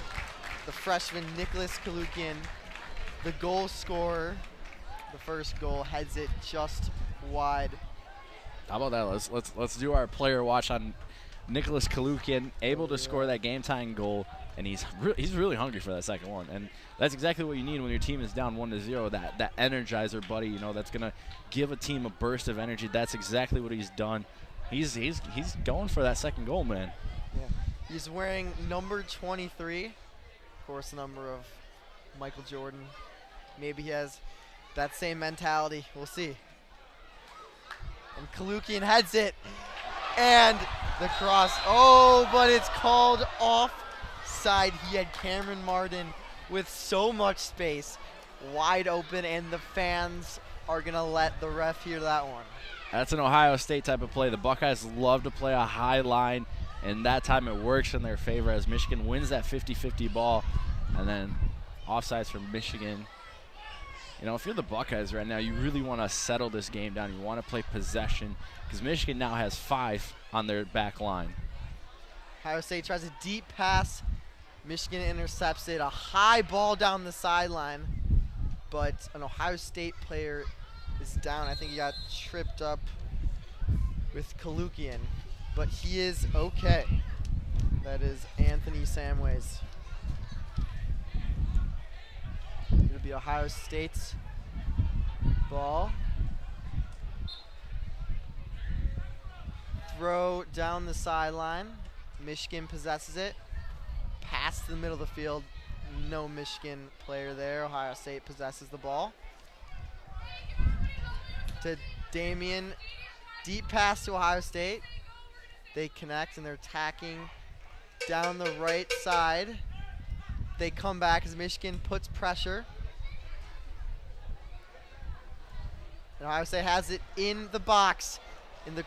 the freshman Nicholas Kalukian, the goal scorer. The first goal heads it just wide. How about that? Let's do our player watch on Nicholas Kalukian, able to score that game-tying goal, and he's really hungry for that second one. And that's exactly what you need when your team is down 1-0. That energizer, buddy. You know, that's gonna give a team a burst of energy. That's exactly what he's done. He's going for that second goal, man. Yeah. He's wearing number 23, of course, the number of Michael Jordan. Maybe he has that same mentality. We'll see. And Kalukian heads it, and the cross. Oh, but it's called offside. He had Cameron Martin with so much space, wide open, and the fans are gonna let the ref hear that one. That's an Ohio State type of play. The Buckeyes love to play a high line, and that time it works in their favor as Michigan wins that 50-50 ball, and then offsides from Michigan. You know, if you're the Buckeyes right now, you really want to settle this game down. You want to play possession because Michigan now has 5 on their back line. Ohio State tries a deep pass. Michigan intercepts it. A high ball down the sideline, but an Ohio State player is down. I think he got tripped up with Kalukian, but he is okay. That is Anthony Samways. It'll be Ohio State's ball. Throw down the sideline. Michigan possesses it. Pass to the middle of the field. No Michigan player there. Ohio State possesses the ball. To Damian. Deep pass to Ohio State. They connect and they're attacking down the right side. They come back as Michigan puts pressure. And Ohio State has it in the box. In the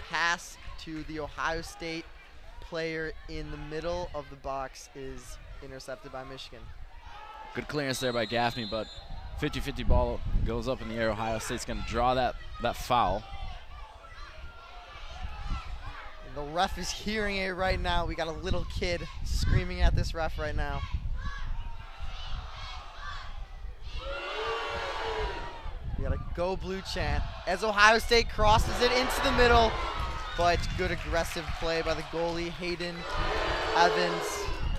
pass to the Ohio State player in the middle of the box is intercepted by Michigan. Good clearance there by Gaffney, but 50-50 ball goes up in the air. Ohio State's going to draw that foul. And the ref is hearing it right now. We got a little kid screaming at this ref right now. We got a go blue chant as Ohio State crosses it into the middle, but good aggressive play by the goalie, Hayden Evans.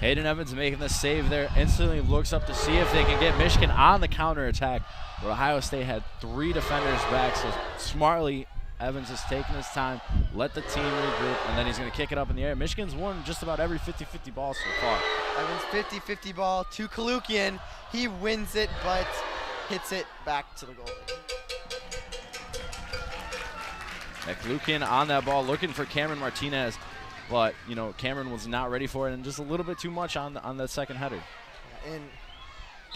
Hayden Evans making the save there, instantly looks up to see if they can get Michigan on the counterattack. But Ohio State had 3 defenders back, so smartly Evans is taking his time, let the team regroup, and then he's going to kick it up in the air. Michigan's won just about every 50-50 ball so far. Evans 50-50 ball to Kalukian. He wins it, but hits it back to the goalie. Kalukian on that ball, looking for Cameron Martinez, but you know Cameron was not ready for it, and just a little bit too much on the second header. And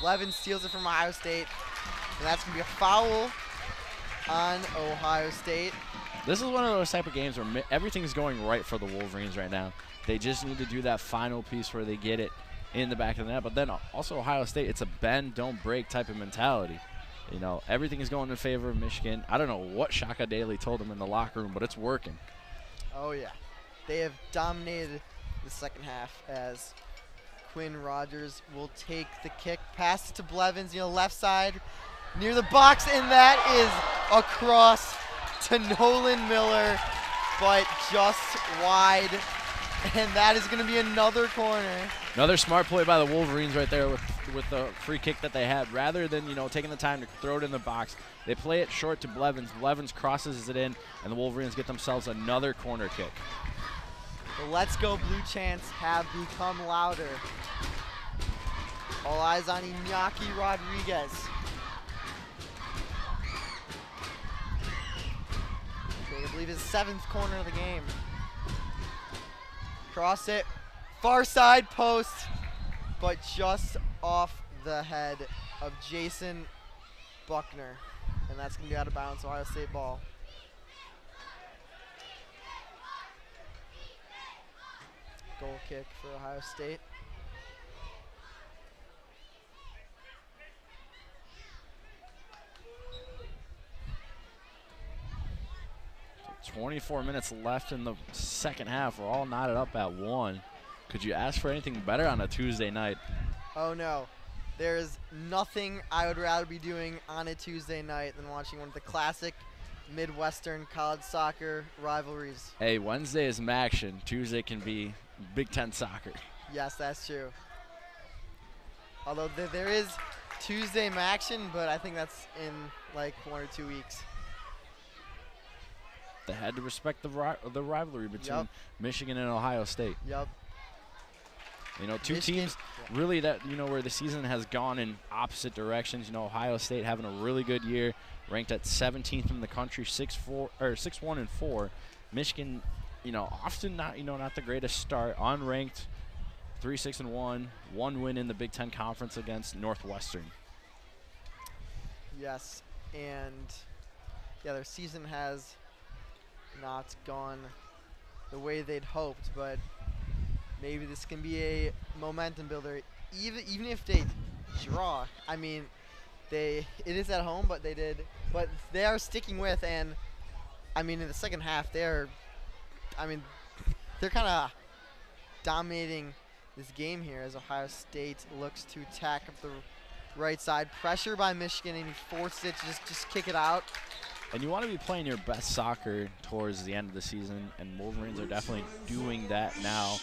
Blevins steals it from Ohio State, and that's gonna be a foul on Ohio State. This is one of those type of games where everything's going right for the Wolverines right now. They just need to do that final piece where they get it in the back of the net. But then also Ohio State, it's a bend, don't break type of mentality. You know, everything is going in favor of Michigan. I don't know what Shaka Daly told them in the locker room, but it's working. Oh, yeah. They have dominated the second half as Quinn Rogers will take the kick. Pass it to Blevins, left side near the box, and that is across to Nolan Miller, but just wide. And that is going to be another corner. Another smart play by the Wolverines right there with the free kick that they had. Rather than, taking the time to throw it in the box, they play it short to Blevins. Blevins crosses it in, and the Wolverines get themselves another corner kick. The Let's Go Blue chants have become louder. All eyes on Iñaki Rodriguez. I believe his 7th corner of the game. Cross it, far side post, but just off the head of Jason Buckner. And that's going to be out of bounds, Ohio State ball. Goal kick for Ohio State. 24 minutes left in the second half. We're all knotted up at 1. Could you ask for anything better on a Tuesday night? Oh no, there's nothing I would rather be doing on a Tuesday night than watching one of the classic Midwestern college soccer rivalries. Hey, Wednesday is action. Tuesday can be Big Ten soccer. Yes, that's true. Although there is Tuesday action, but I think that's in like 1 or 2 weeks. They had to respect the rivalry between Yep. Michigan and Ohio State. Yep. You know, two Michigan- teams really that, you know, where the season has gone in opposite directions. You know, Ohio State having a really good year, ranked at 17th in the country, 6-1-4. Michigan, you know, often not, you know, not the greatest start, unranked, 3-6-1, 1 win in the Big Ten Conference against Northwestern. Yes, and yeah, their season has not gone the way they'd hoped, but maybe this can be a momentum builder. Even if they draw, I mean, it is at home, but they are sticking with, and I mean, in the second half, they're kind of dominating this game here as Ohio State looks to attack up the right side. Pressure by Michigan, and he forced it to just kick it out. And you want to be playing your best soccer towards the end of the season, and Wolverines are definitely doing that now,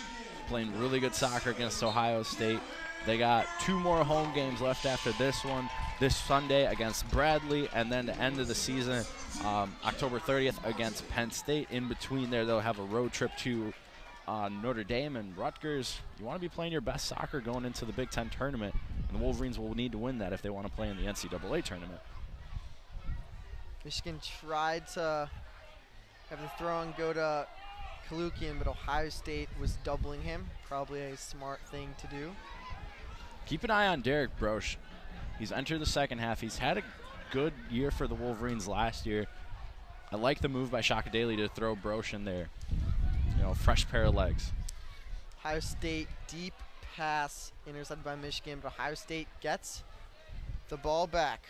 playing really good soccer against Ohio State. They got 2 more home games left after this one, this Sunday against Bradley, and then the end of the season, October 30th against Penn State. In between there, they'll have a road trip to Notre Dame and Rutgers. You want to be playing your best soccer going into the Big Ten tournament, and the Wolverines will need to win that if they want to play in the NCAA tournament. Michigan tried to have the throw and go to Kalukian, but Ohio State was doubling him. Probably a smart thing to do. Keep an eye on Derek Broche. He's entered the second half. He's had a good year for the Wolverines last year. I like the move by Shaka Daly to throw Broche in there. You know, fresh pair of legs. Ohio State deep pass intercepted by Michigan, but Ohio State gets the ball back.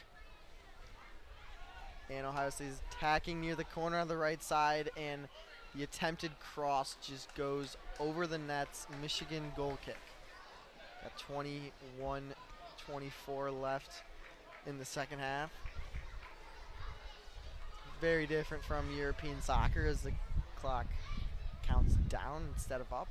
And Ohio State is attacking near the corner on the right side, and the attempted cross just goes over the nets. Michigan goal kick. Got 21-24 left in the second half. Very different from European soccer as the clock counts down instead of up.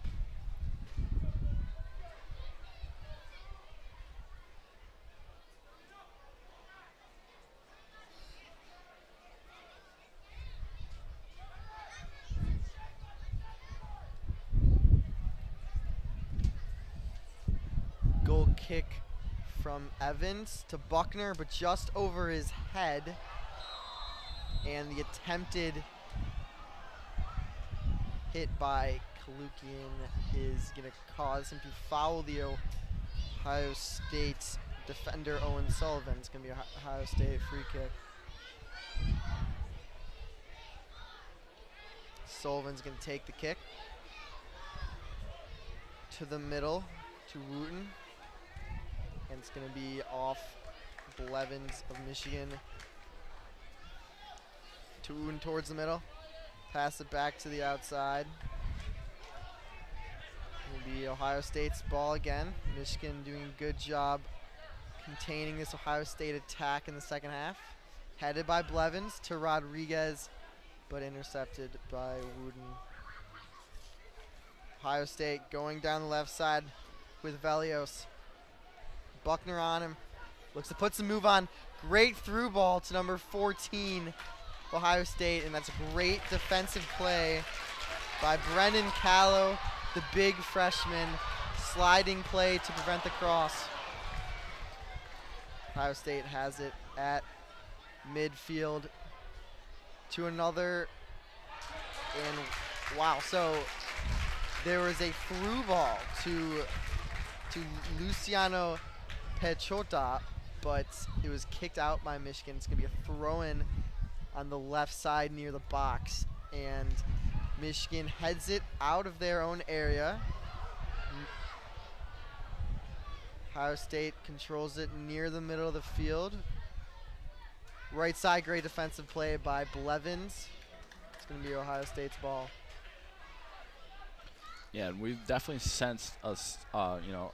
Goal kick from Evans to Buckner, but just over his head. And the attempted hit by Kalukian is going to cause him to foul the Ohio State defender, Owen Sullivan. It's going to be a Ohio State free kick. Sullivan's going to take the kick to the middle to Wooten. And it's going to be off Blevins of Michigan. To Wooten towards the middle. Pass it back to the outside. It'll be Ohio State's ball again. Michigan doing a good job containing this Ohio State attack in the second half. Headed by Blevins to Rodriguez, but intercepted by Wooten. Ohio State going down the left side with Velios. Buckner on him. Looks to put some move on. Great through ball to number 14, Ohio State, and that's a great defensive play by Brendan Callow, the big freshman. Sliding play to prevent the cross. Ohio State has it at midfield to another, and wow, so there was a through ball to Luciano Pechota, but it was kicked out by Michigan. It's going to be a throw-in on the left side near the box, and Michigan heads it out of their own area. Ohio State controls it near the middle of the field. Right side, great defensive play by Blevins. It's going to be Ohio State's ball. Yeah, and we've definitely sensed a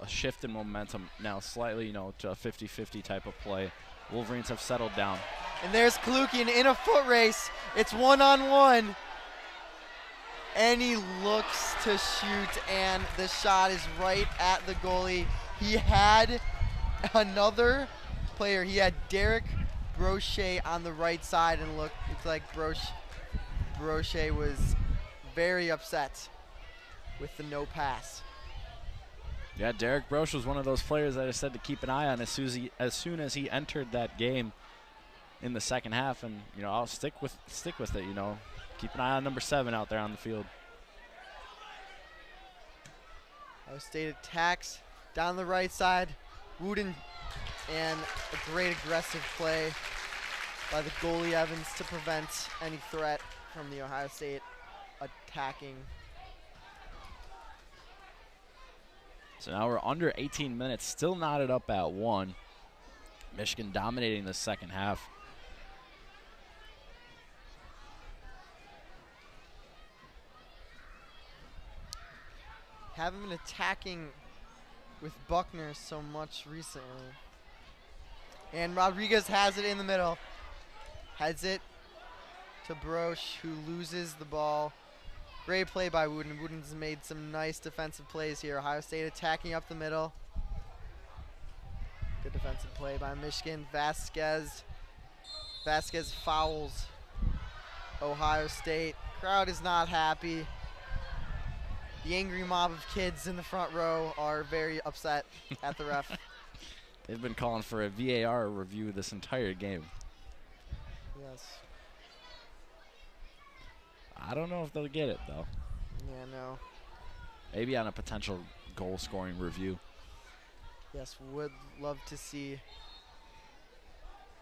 shift in momentum now, slightly, to a 50-50 type of play. Wolverines have settled down. And there's Kalukian in a foot race. It's one-on-one. And he looks to shoot, and the shot is right at the goalie. He had another player. He had Derek Brochet on the right side, and looked like Brochet was very upset with the no pass. Yeah, Derek Broche was one of those players that I said to keep an eye on as soon as he entered that game in the second half, and I'll stick with it. Keep an eye on number 7 out there on the field. Ohio State attacks down the right side. Wooden, and a great aggressive play by the goalie Evans to prevent any threat from the Ohio State attacking. So now we're under 18 minutes, still knotted up at 1. Michigan dominating the second half. Haven't been attacking with Buckner so much recently. And Rodriguez has it in the middle. Heads it to Broche, who loses the ball. Great play by Wooden. Wooden's made some nice defensive plays here. Ohio State attacking up the middle. Good defensive play by Michigan. Vasquez fouls Ohio State. Crowd is not happy. The angry mob of kids in the front row are very upset at the ref. They've been calling for a VAR review this entire game. Yes. I don't know if they'll get it, though. Yeah, no. Maybe on a potential goal-scoring review. Yes, would love to see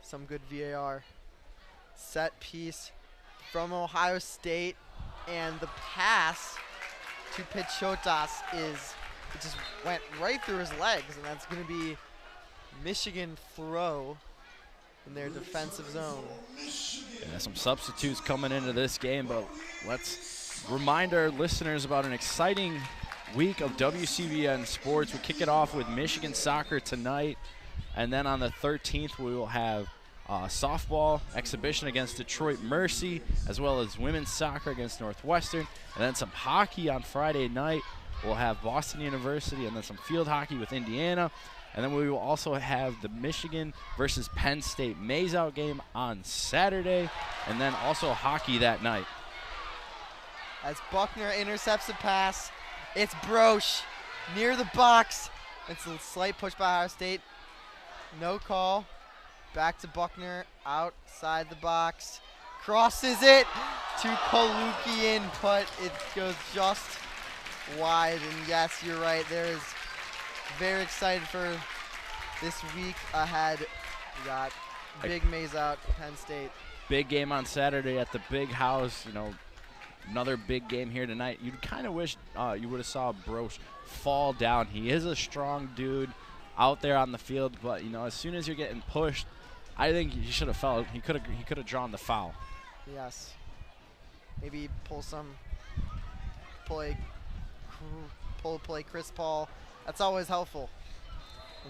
some good VAR. Set piece from Ohio State, and the pass to Pichotas it just went right through his legs, and that's going to be Michigan throw in their defensive zone. Yeah, some substitutes coming into this game, but let's remind our listeners about an exciting week of WCBN sports. We kick it off with Michigan soccer tonight, and then on the 13th we will have softball exhibition against Detroit Mercy, as well as women's soccer against Northwestern, and then some hockey on Friday night. We'll have Boston University, and then some field hockey with Indiana. And then we will also have the Michigan versus Penn State Maze-Out game on Saturday, and then also hockey that night. As Buckner intercepts a pass, it's Broche near the box. It's a slight push by Ohio State. No call. Back to Buckner outside the box. Crosses it to Kalukian, but it goes just wide. And yes, you're right. There is very excited for this week ahead. We got big maze out, Penn State. Big game on Saturday at the Big House. Another big game here tonight. You'd kind of wish you would have saw Broche fall down. He is a strong dude out there on the field, but as soon as you're getting pushed, I think he should have fell. He could have drawn the foul. Yes. Maybe pull play Chris Paul. That's always helpful,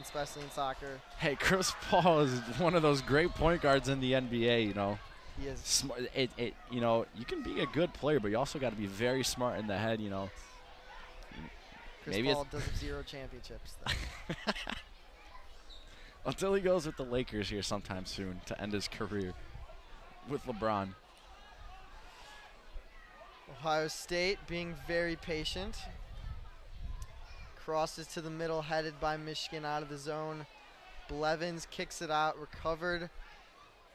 especially in soccer. Hey, Chris Paul is one of those great point guards in the NBA. He is. Smart. You can be a good player, but you also got to be very smart in the head. Chris Paul does have 0 championships, though. Until he goes with the Lakers here sometime soon to end his career with LeBron. Ohio State being very patient. Crosses to the middle, headed by Michigan out of the zone. Blevins kicks it out, recovered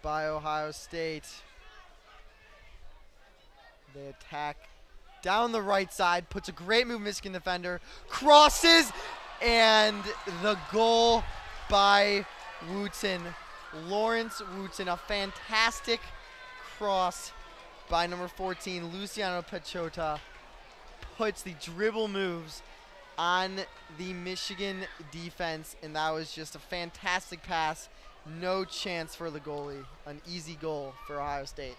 by Ohio State. They attack down the right side, puts a great move, Michigan defender, crosses, and the goal by Wootson. Lawrence Wootson, a fantastic cross by number 14, Luciano Pechota, puts the dribble moves on the Michigan defense, and that was just a fantastic pass. No chance for the goalie. An easy goal for Ohio State.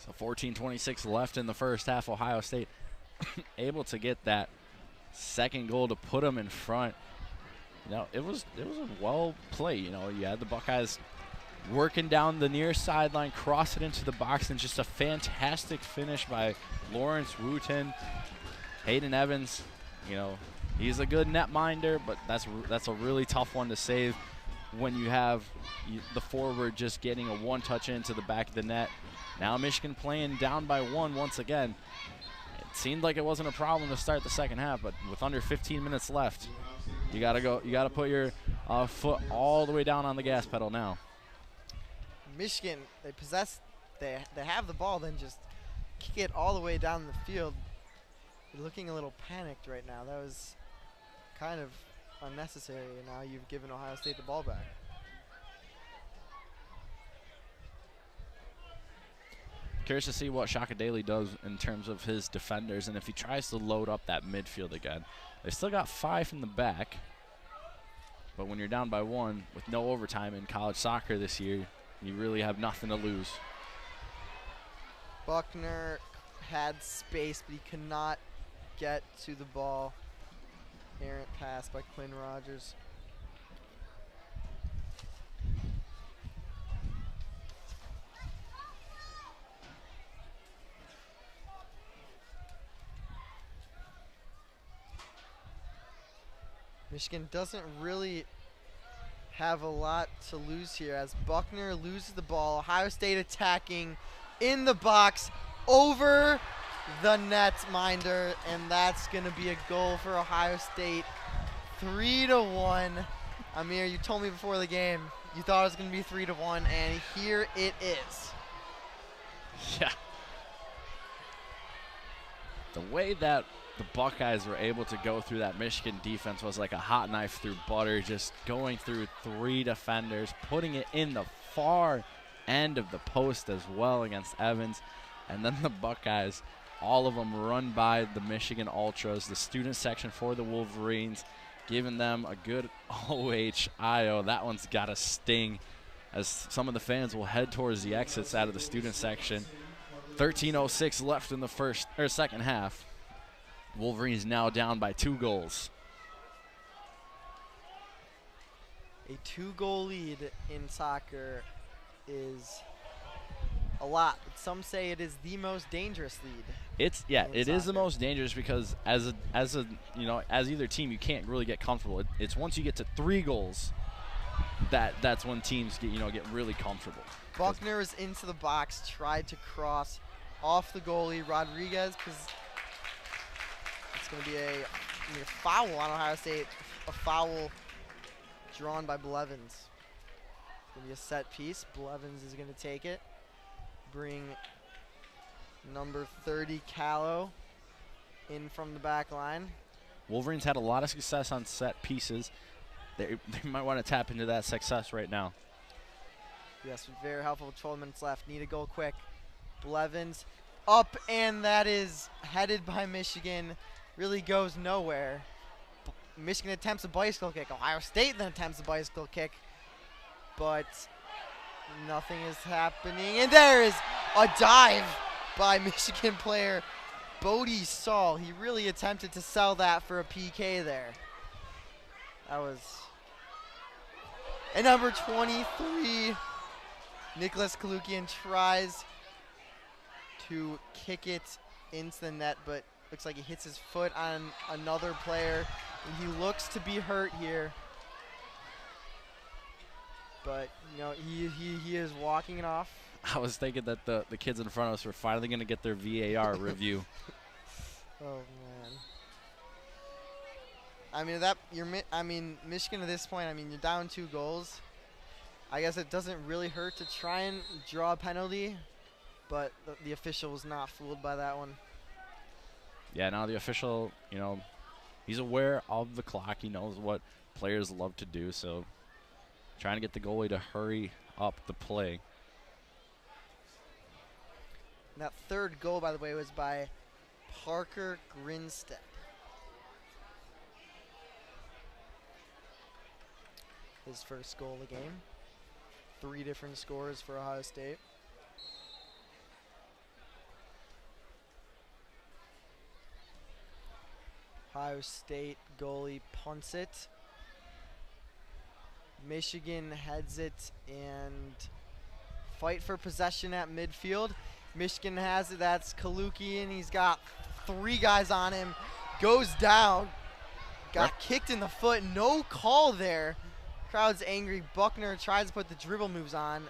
So 14:26 left in the first half. Ohio State able to get that second goal to put them in front. You know, it was a well play. You know, you had the Buckeyes working down the near sideline, cross it into the box, and just a fantastic finish by Lawrence Wooten. Hayden Evans, you know, he's a good netminder, but that's a really tough one to save when you have the forward just getting a one-touch into the back of the net. Now Michigan playing down by one once again. It seemed like it wasn't a problem to start the second half, but with under 15 minutes left, you gotta put your foot all the way down on the gas pedal now. Michigan, they have the ball, then just kick it all the way down the field. You're looking a little panicked right now. That was kind of unnecessary, and now you've given Ohio State the ball back. Curious to see what Shaka Daly does in terms of his defenders, and if he tries to load up that midfield again. They still got 5 in the back, but when you're down by 1 with no overtime in college soccer this year, you really have nothing to lose. Buckner had space, but he could not get to the ball. Errant pass by Quinn Rogers. Michigan doesn't really have a lot to lose here as Buckner loses the ball. Ohio State attacking in the box over the netminder, and that's going to be a goal for Ohio State. 3-1. Amer, you told me before the game you thought it was going to be 3-1, and here it is. Yeah. The way that the Buckeyes were able to go through that Michigan defense was like a hot knife through butter, just going through 3 defenders, putting it in the far end of the post as well against Evans. And then the Buckeyes, all of them run by the Michigan Ultras, the student section for the Wolverines, giving them a good OHIO. That one's got a sting as some of the fans will head towards the exits out of the student section. 13:06 left in the second half. Wolverines now down by 2 goals. A 2-goal lead in soccer is a lot, but some say it is the most dangerous lead. It is the most dangerous because as either team you can't really get comfortable. It's once you get to 3 goals that's when teams get really comfortable. Buckner is into the box, tried to cross off the goalie Rodriguez, because it's going to be a foul on Ohio State, a foul drawn by Blevins. It's going to be a set piece. Blevins is going to take it, bring number 30 Callow in from the back line. Wolverines had a lot of success on set pieces. They might want to tap into that success right now. Yes, very helpful. 12 minutes left. Need a goal quick. Blevins up, and that is headed by Michigan. Really goes nowhere. Michigan attempts a bicycle kick. Ohio State then attempts a bicycle kick, but nothing is happening. And there is a dive by Michigan player Bodie Saul. He really attempted to sell that for a PK there. That was... And number 23, Nicholas Kalukian tries to kick it into the net, but looks like he hits his foot on another player, and he looks to be hurt here. But he is walking it off. I was thinking that the kids in front of us were finally going to get their VAR review. Oh man. Michigan at this point, you're down 2 goals. I guess it doesn't really hurt to try and draw a penalty, but the official was not fooled by that one. Yeah, now the official, he's aware of the clock. He knows what players love to do, so trying to get the goalie to hurry up the play. And that 3rd goal, by the way, was by Parker Grinstead. His first goal of the game. 3 different scores for Ohio State. Ohio State goalie punts it. Michigan heads it and fight for possession at midfield. Michigan has it. That's Kalukian. He's got 3 guys on him. Goes down. Got kicked in the foot. No call there. Crowd's angry. Buckner tries to put the dribble moves on.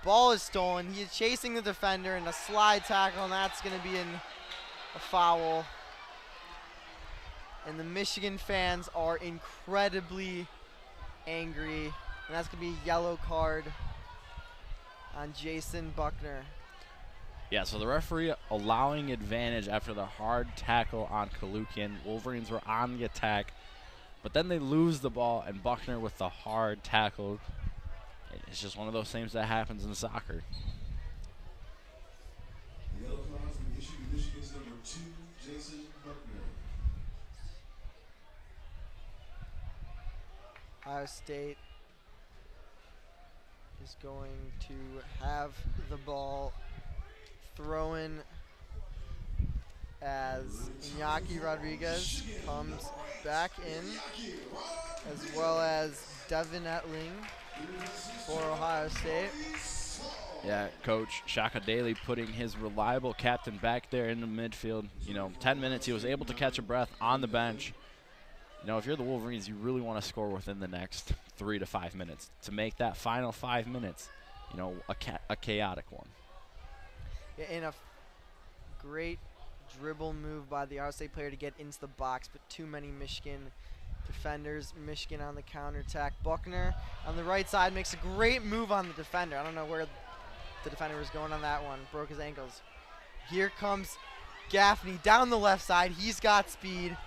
Ball is stolen. He is chasing the defender in a slide tackle, and that's going to be a foul. And the Michigan fans are incredibly angry, and that's going to be a yellow card on Jason Buckner. Yeah, so the referee allowing advantage after the hard tackle on Kalukian. Wolverines were on the attack, but then they lose the ball, and Buckner with the hard tackle. It's just one of those things that happens in soccer. The yellow cards were issued to Michigan's number 2, Jason Buckner. Ohio State is going to have the ball thrown as Iñaki Rodriguez comes back in, as well as Devin Etling for Ohio State. Yeah, Coach Shaka Daly putting his reliable captain back there in the midfield. 10 minutes, he was able to catch a breath on the bench. If you're the Wolverines, you really want to score within the next 3 to 5 minutes to make that final 5 minutes, a chaotic one. Yeah, and a great dribble move by the Ohio State player to get into the box, but too many Michigan defenders. Michigan on the counterattack. Buckner on the right side makes a great move on the defender. I don't know where the defender was going on that one. Broke his ankles. Here comes Gaffney down the left side. He's got speed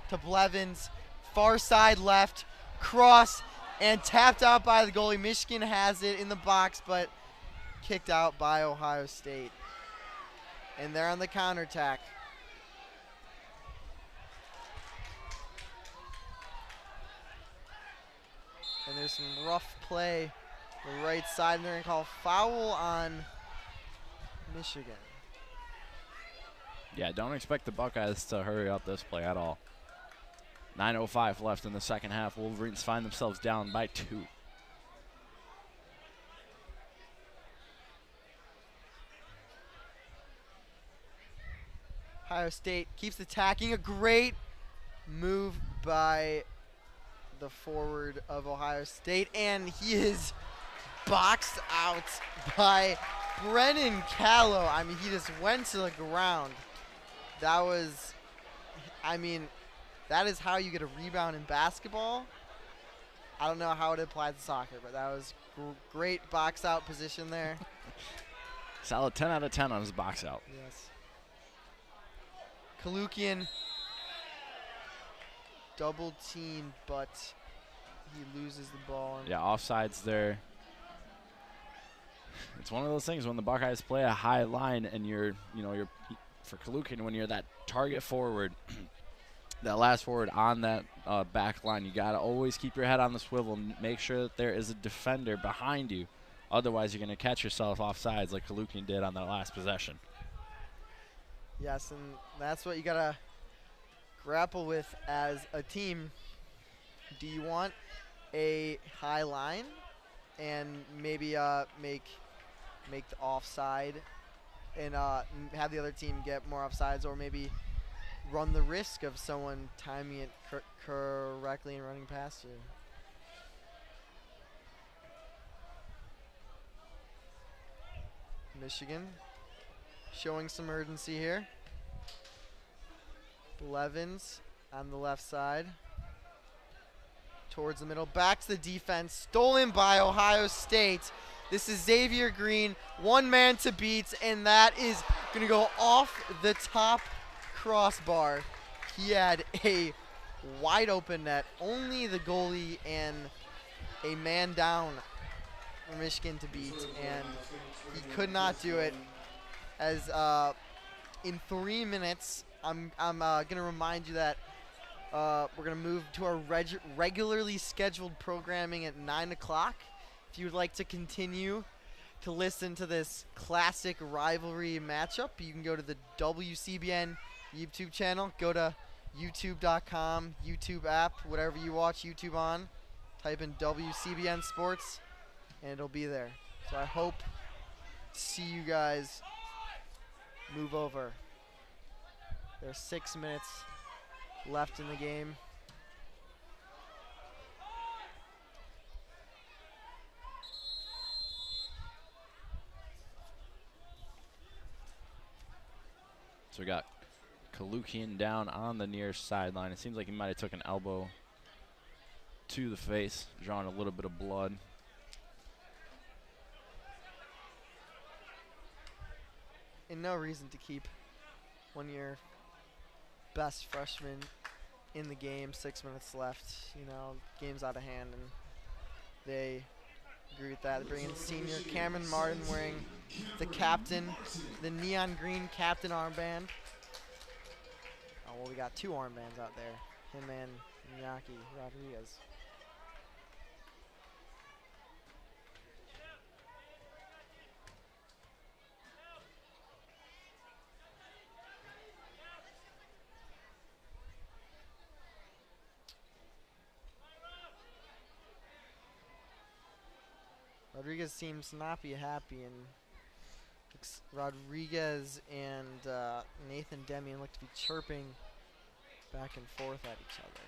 to Blevins. Far side left. Cross and tapped out by the goalie. Michigan has it in the box, but kicked out by Ohio State. And they're on the counterattack. And there's some rough play the right side, and they're going to call foul on Michigan. Yeah, don't expect the Buckeyes to hurry up this play at all. 9:05 left in the second half. Wolverines find themselves down by 2. Ohio State keeps attacking. A great move by the forward of Ohio State, and he is boxed out by Brennan Callow. I mean, he just went to the ground. That was, that is how you get a rebound in basketball. I don't know how it applies to soccer, but that was great box out position there. Solid 10 out of 10 on his box out. Yes. Kalukian double teamed, but he loses the ball. Yeah, offsides there. It's one of those things when the Buckeyes play a high line and you're for Kalukian, when you're that target forward, that last forward on that back line, you got to always keep your head on the swivel and make sure that there is a defender behind you. Otherwise, you're going to catch yourself offsides like Kalukian did on that last possession. Yes, and that's what you got to grapple with as a team. Do you want a high line and maybe make the offside and have the other team get more offsides, or maybe run the risk of someone timing it correctly and running past you? Michigan showing some urgency here. Blevins on the left side. Towards the middle, back to the defense. Stolen by Ohio State. This is Xavier Green, one man to beat, and that is going to go off the top crossbar. He had a wide open net. Only the goalie and a man down for Michigan to beat, and he could not do it. As in 3 minutes, I'm going to remind you that we're going to move to our regularly scheduled programming at 9 o'clock. If you would like to continue to listen to this classic rivalry matchup, you can go to the WCBN YouTube channel. Go to YouTube.com, YouTube app, whatever you watch YouTube on. Type in WCBN Sports, and it'll be there. So I hope to see you guys move over. There's 6 minutes left in the game. So we got Kalukian down on the near sideline. It seems like he might have took an elbow to the face, drawing a little bit of blood. And no reason to keep one of your best freshmen in the game. 6 minutes left. You know, game's out of hand, and they agree with that. They bring in senior Cameron Martin wearing the captain, the neon green captain armband. Oh, well, we got 2 armbands out there. Him and Iñaki Rodriguez. Rodriguez seems to not be happy, and Rodriguez and Nathan Demian look to be chirping back and forth at each other.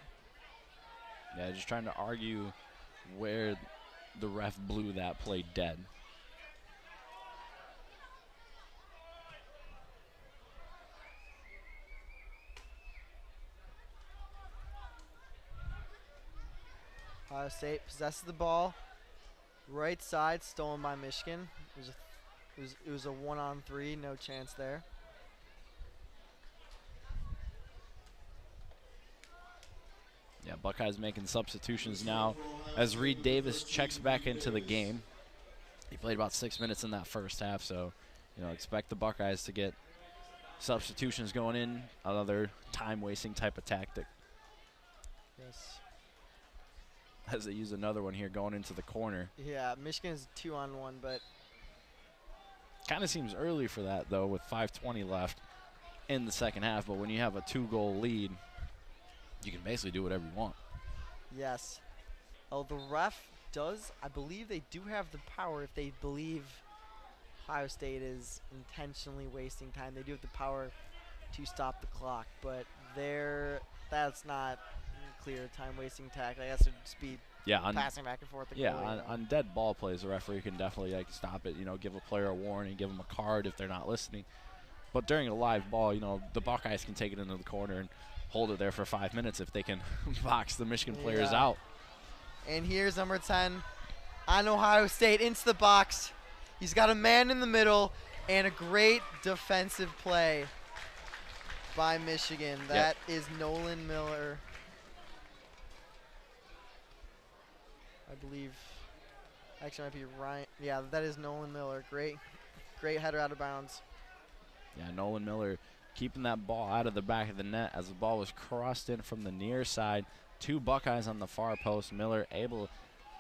Yeah, just trying to argue where the ref blew that play dead. Ohio State possesses the ball. Right side stolen by Michigan. It was a 1-on-3, no chance there. Yeah, Buckeyes making substitutions now as Reed Davis checks back into the game. He played about 6 minutes in that first half, so expect the Buckeyes to get substitutions going in, another time-wasting type of tactic. Yes. As they use another one here going into the corner. Yeah, Michigan is 2-on-1, but kind of seems early for that, though, with 5:20 left in the second half. But when you have a 2-goal lead, you can basically do whatever you want. yes. Oh, the ref does, I believe they do have the power if they believe Ohio State is intentionally wasting time. They do have the power to stop the clock, but that's not clear time-wasting tactic. I guess it'd just be passing back and forth. On dead ball plays, the referee can definitely stop it. Give a player a warning, give them a card if they're not listening. But during a live ball, the Buckeyes can take it into the corner and hold it there for 5 minutes if they can box the Michigan players out. And here's number 10 on Ohio State into the box. He's got a man in the middle and a great defensive play by Michigan. That is Nolan Miller. I believe, actually, it might be Ryan. Yeah, that is Nolan Miller. Great header out of bounds. Yeah, Nolan Miller keeping that ball out of the back of the net as the ball was crossed in from the near side. 2 Buckeyes on the far post. Miller able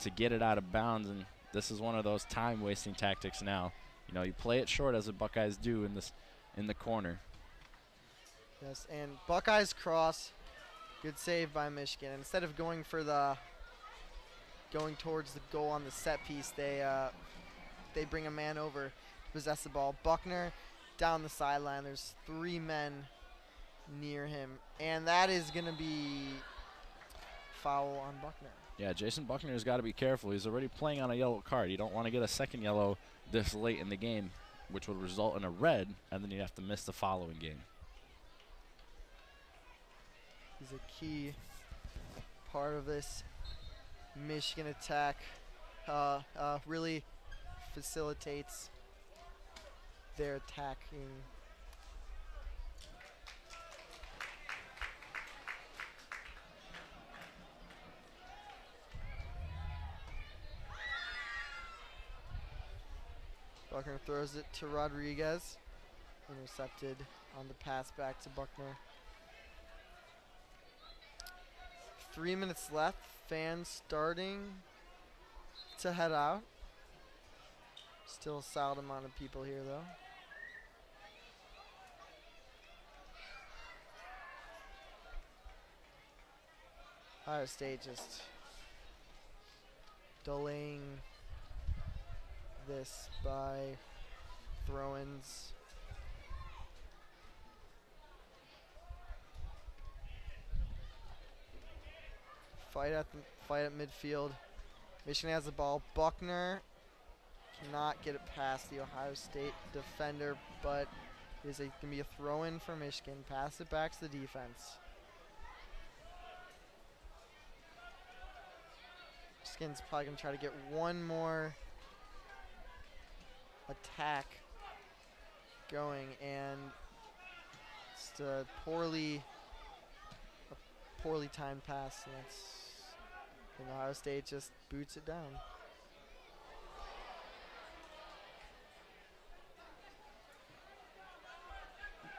to get it out of bounds, and this is one of those time-wasting tactics now. You play it short as the Buckeyes do in the corner. Yes, and Buckeyes cross. Good save by Michigan. Instead of going towards the goal on the set piece, they bring a man over, possess the ball. Buckner down the sideline. There's 3 men near him, and that is going to be foul on Buckner. Yeah, Jason Buckner's got to be careful. He's already playing on a yellow card. You don't want to get a second yellow this late in the game, which would result in a red, and then you'd have to miss the following game. He's a key part of this Michigan attack. Really facilitates their attacking. Buckner throws it to Rodriguez. Intercepted on the pass back to Buckner. 3 minutes left. Fans starting to head out. Still a solid amount of people here, though. Ohio State just delaying this by throw-ins. Fight at midfield. Michigan has the ball. Buckner cannot get it past the Ohio State defender, but it is going to be a throw-in for Michigan. Pass it back to the defense. Michigan's probably going to try to get one more attack going, and it's a poorly timed pass, and Ohio State just boots it down.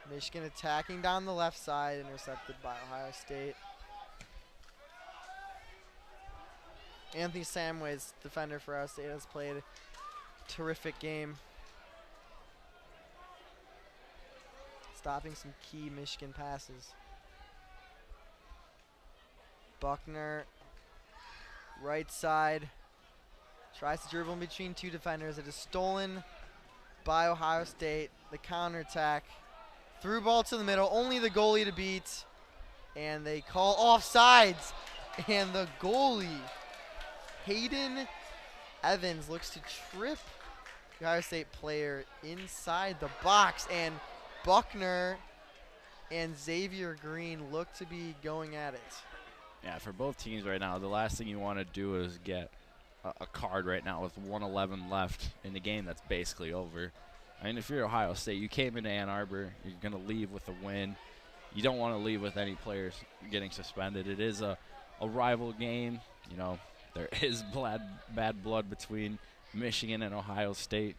Michigan attacking down the left side, intercepted by Ohio State. Anthony Samways, defender for Ohio State, has played a terrific game, stopping some key Michigan passes. Buckner, right side, tries to dribble in between two defenders. It is stolen by Ohio State. The counterattack, through ball to the middle, only the goalie to beat, and they call offsides. And the goalie, Hayden Evans, looks to trip the Ohio State player inside the box, and Buckner and Xavier Green look to be going at it. Yeah, for both teams right now, the last thing you want to do is get a card right now with 1:11 left in the game that's basically over. I mean, if you're Ohio State, you came into Ann Arbor, you're going to leave with a win. You don't want to leave with any players getting suspended. It is a rival game. You know, there is bad blood between Michigan and Ohio State.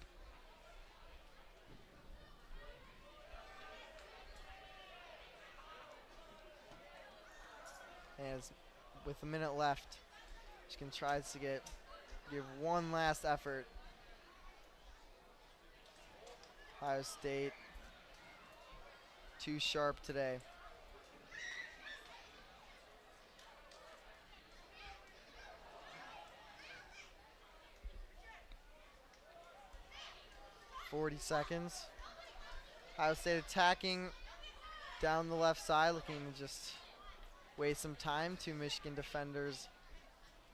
As with a minute left, Michigan tries to give one last effort. Ohio State too sharp today. .40 seconds. Ohio State attacking down the left side, looking to just waste some time. Two Michigan defenders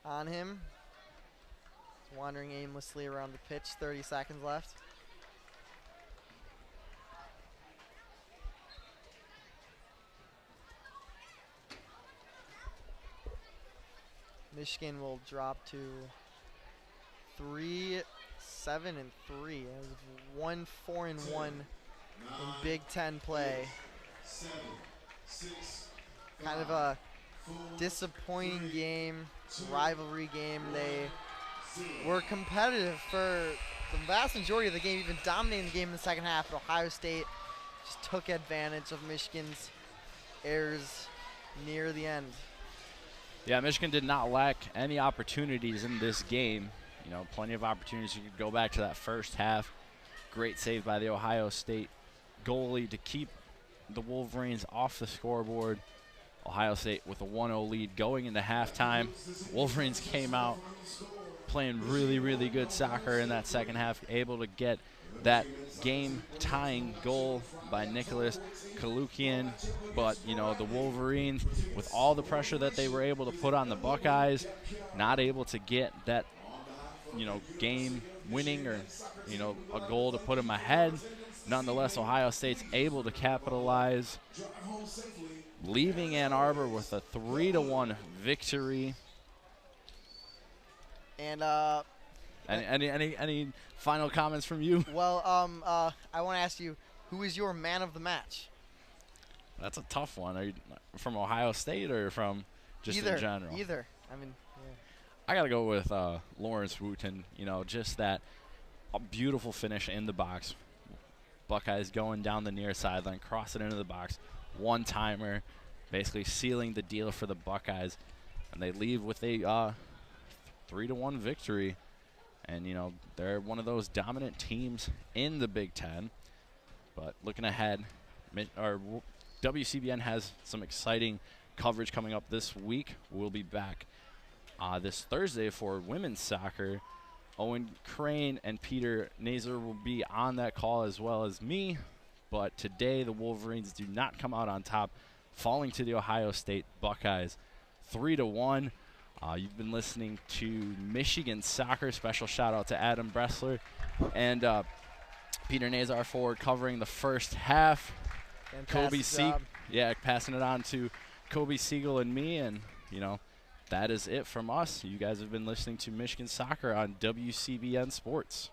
on him. He's wandering aimlessly around the pitch. 30 seconds left. Michigan will drop to 3-7-3. It was 1-4-1 in Big Ten play. 7, 6, Kind of a disappointing game, rivalry game. They were competitive for the vast majority of the game, even dominating the game in the second half, but Ohio State just took advantage of Michigan's errors near the end. Yeah, Michigan did not lack any opportunities in this game. You know, plenty of opportunities. You could go back to that first half. Great save by the Ohio State goalie to keep the Wolverines off the scoreboard. Ohio State with a 1-0 lead going into halftime. Wolverines came out playing really, really good soccer in that second half, able to get that game-tying goal by Nicholas Kalukian. But, you know, the Wolverines, with all the pressure that they were able to put on the Buckeyes, not able to get that, you know, game-winning or, you know, a goal to put them ahead. Nonetheless, Ohio State's able to capitalize, leaving Ann Arbor with a 3-1 victory. And any final comments from you? well, I want to ask you, who is your man of the match? That's a tough one. Are you from Ohio State or from just Either, in general? Either. I mean, yeah. I got to go with Lawrence Wooten. You know, just that a beautiful finish in the box. Buckeyes going down the near sideline, crossing into the box. One-timer, basically sealing the deal for the Buckeyes. And they leave with a 3-1 victory. And, you know, they're one of those dominant teams in the Big Ten. But looking ahead, WCBN has some exciting coverage coming up this week. We'll be back this Thursday for women's soccer. Owen Crane and Peter Nasr will be on that call as well as me. But today the Wolverines do not come out on top, falling to the Ohio State Buckeyes 3-1. You've been listening to Michigan Soccer. Special shout out to Adam Bressler and Peter Nasr, our forward, covering the first half. Coby Segal, passing it on to Coby Segal and me, and that is it from us. You guys have been listening to Michigan Soccer on WCBN Sports.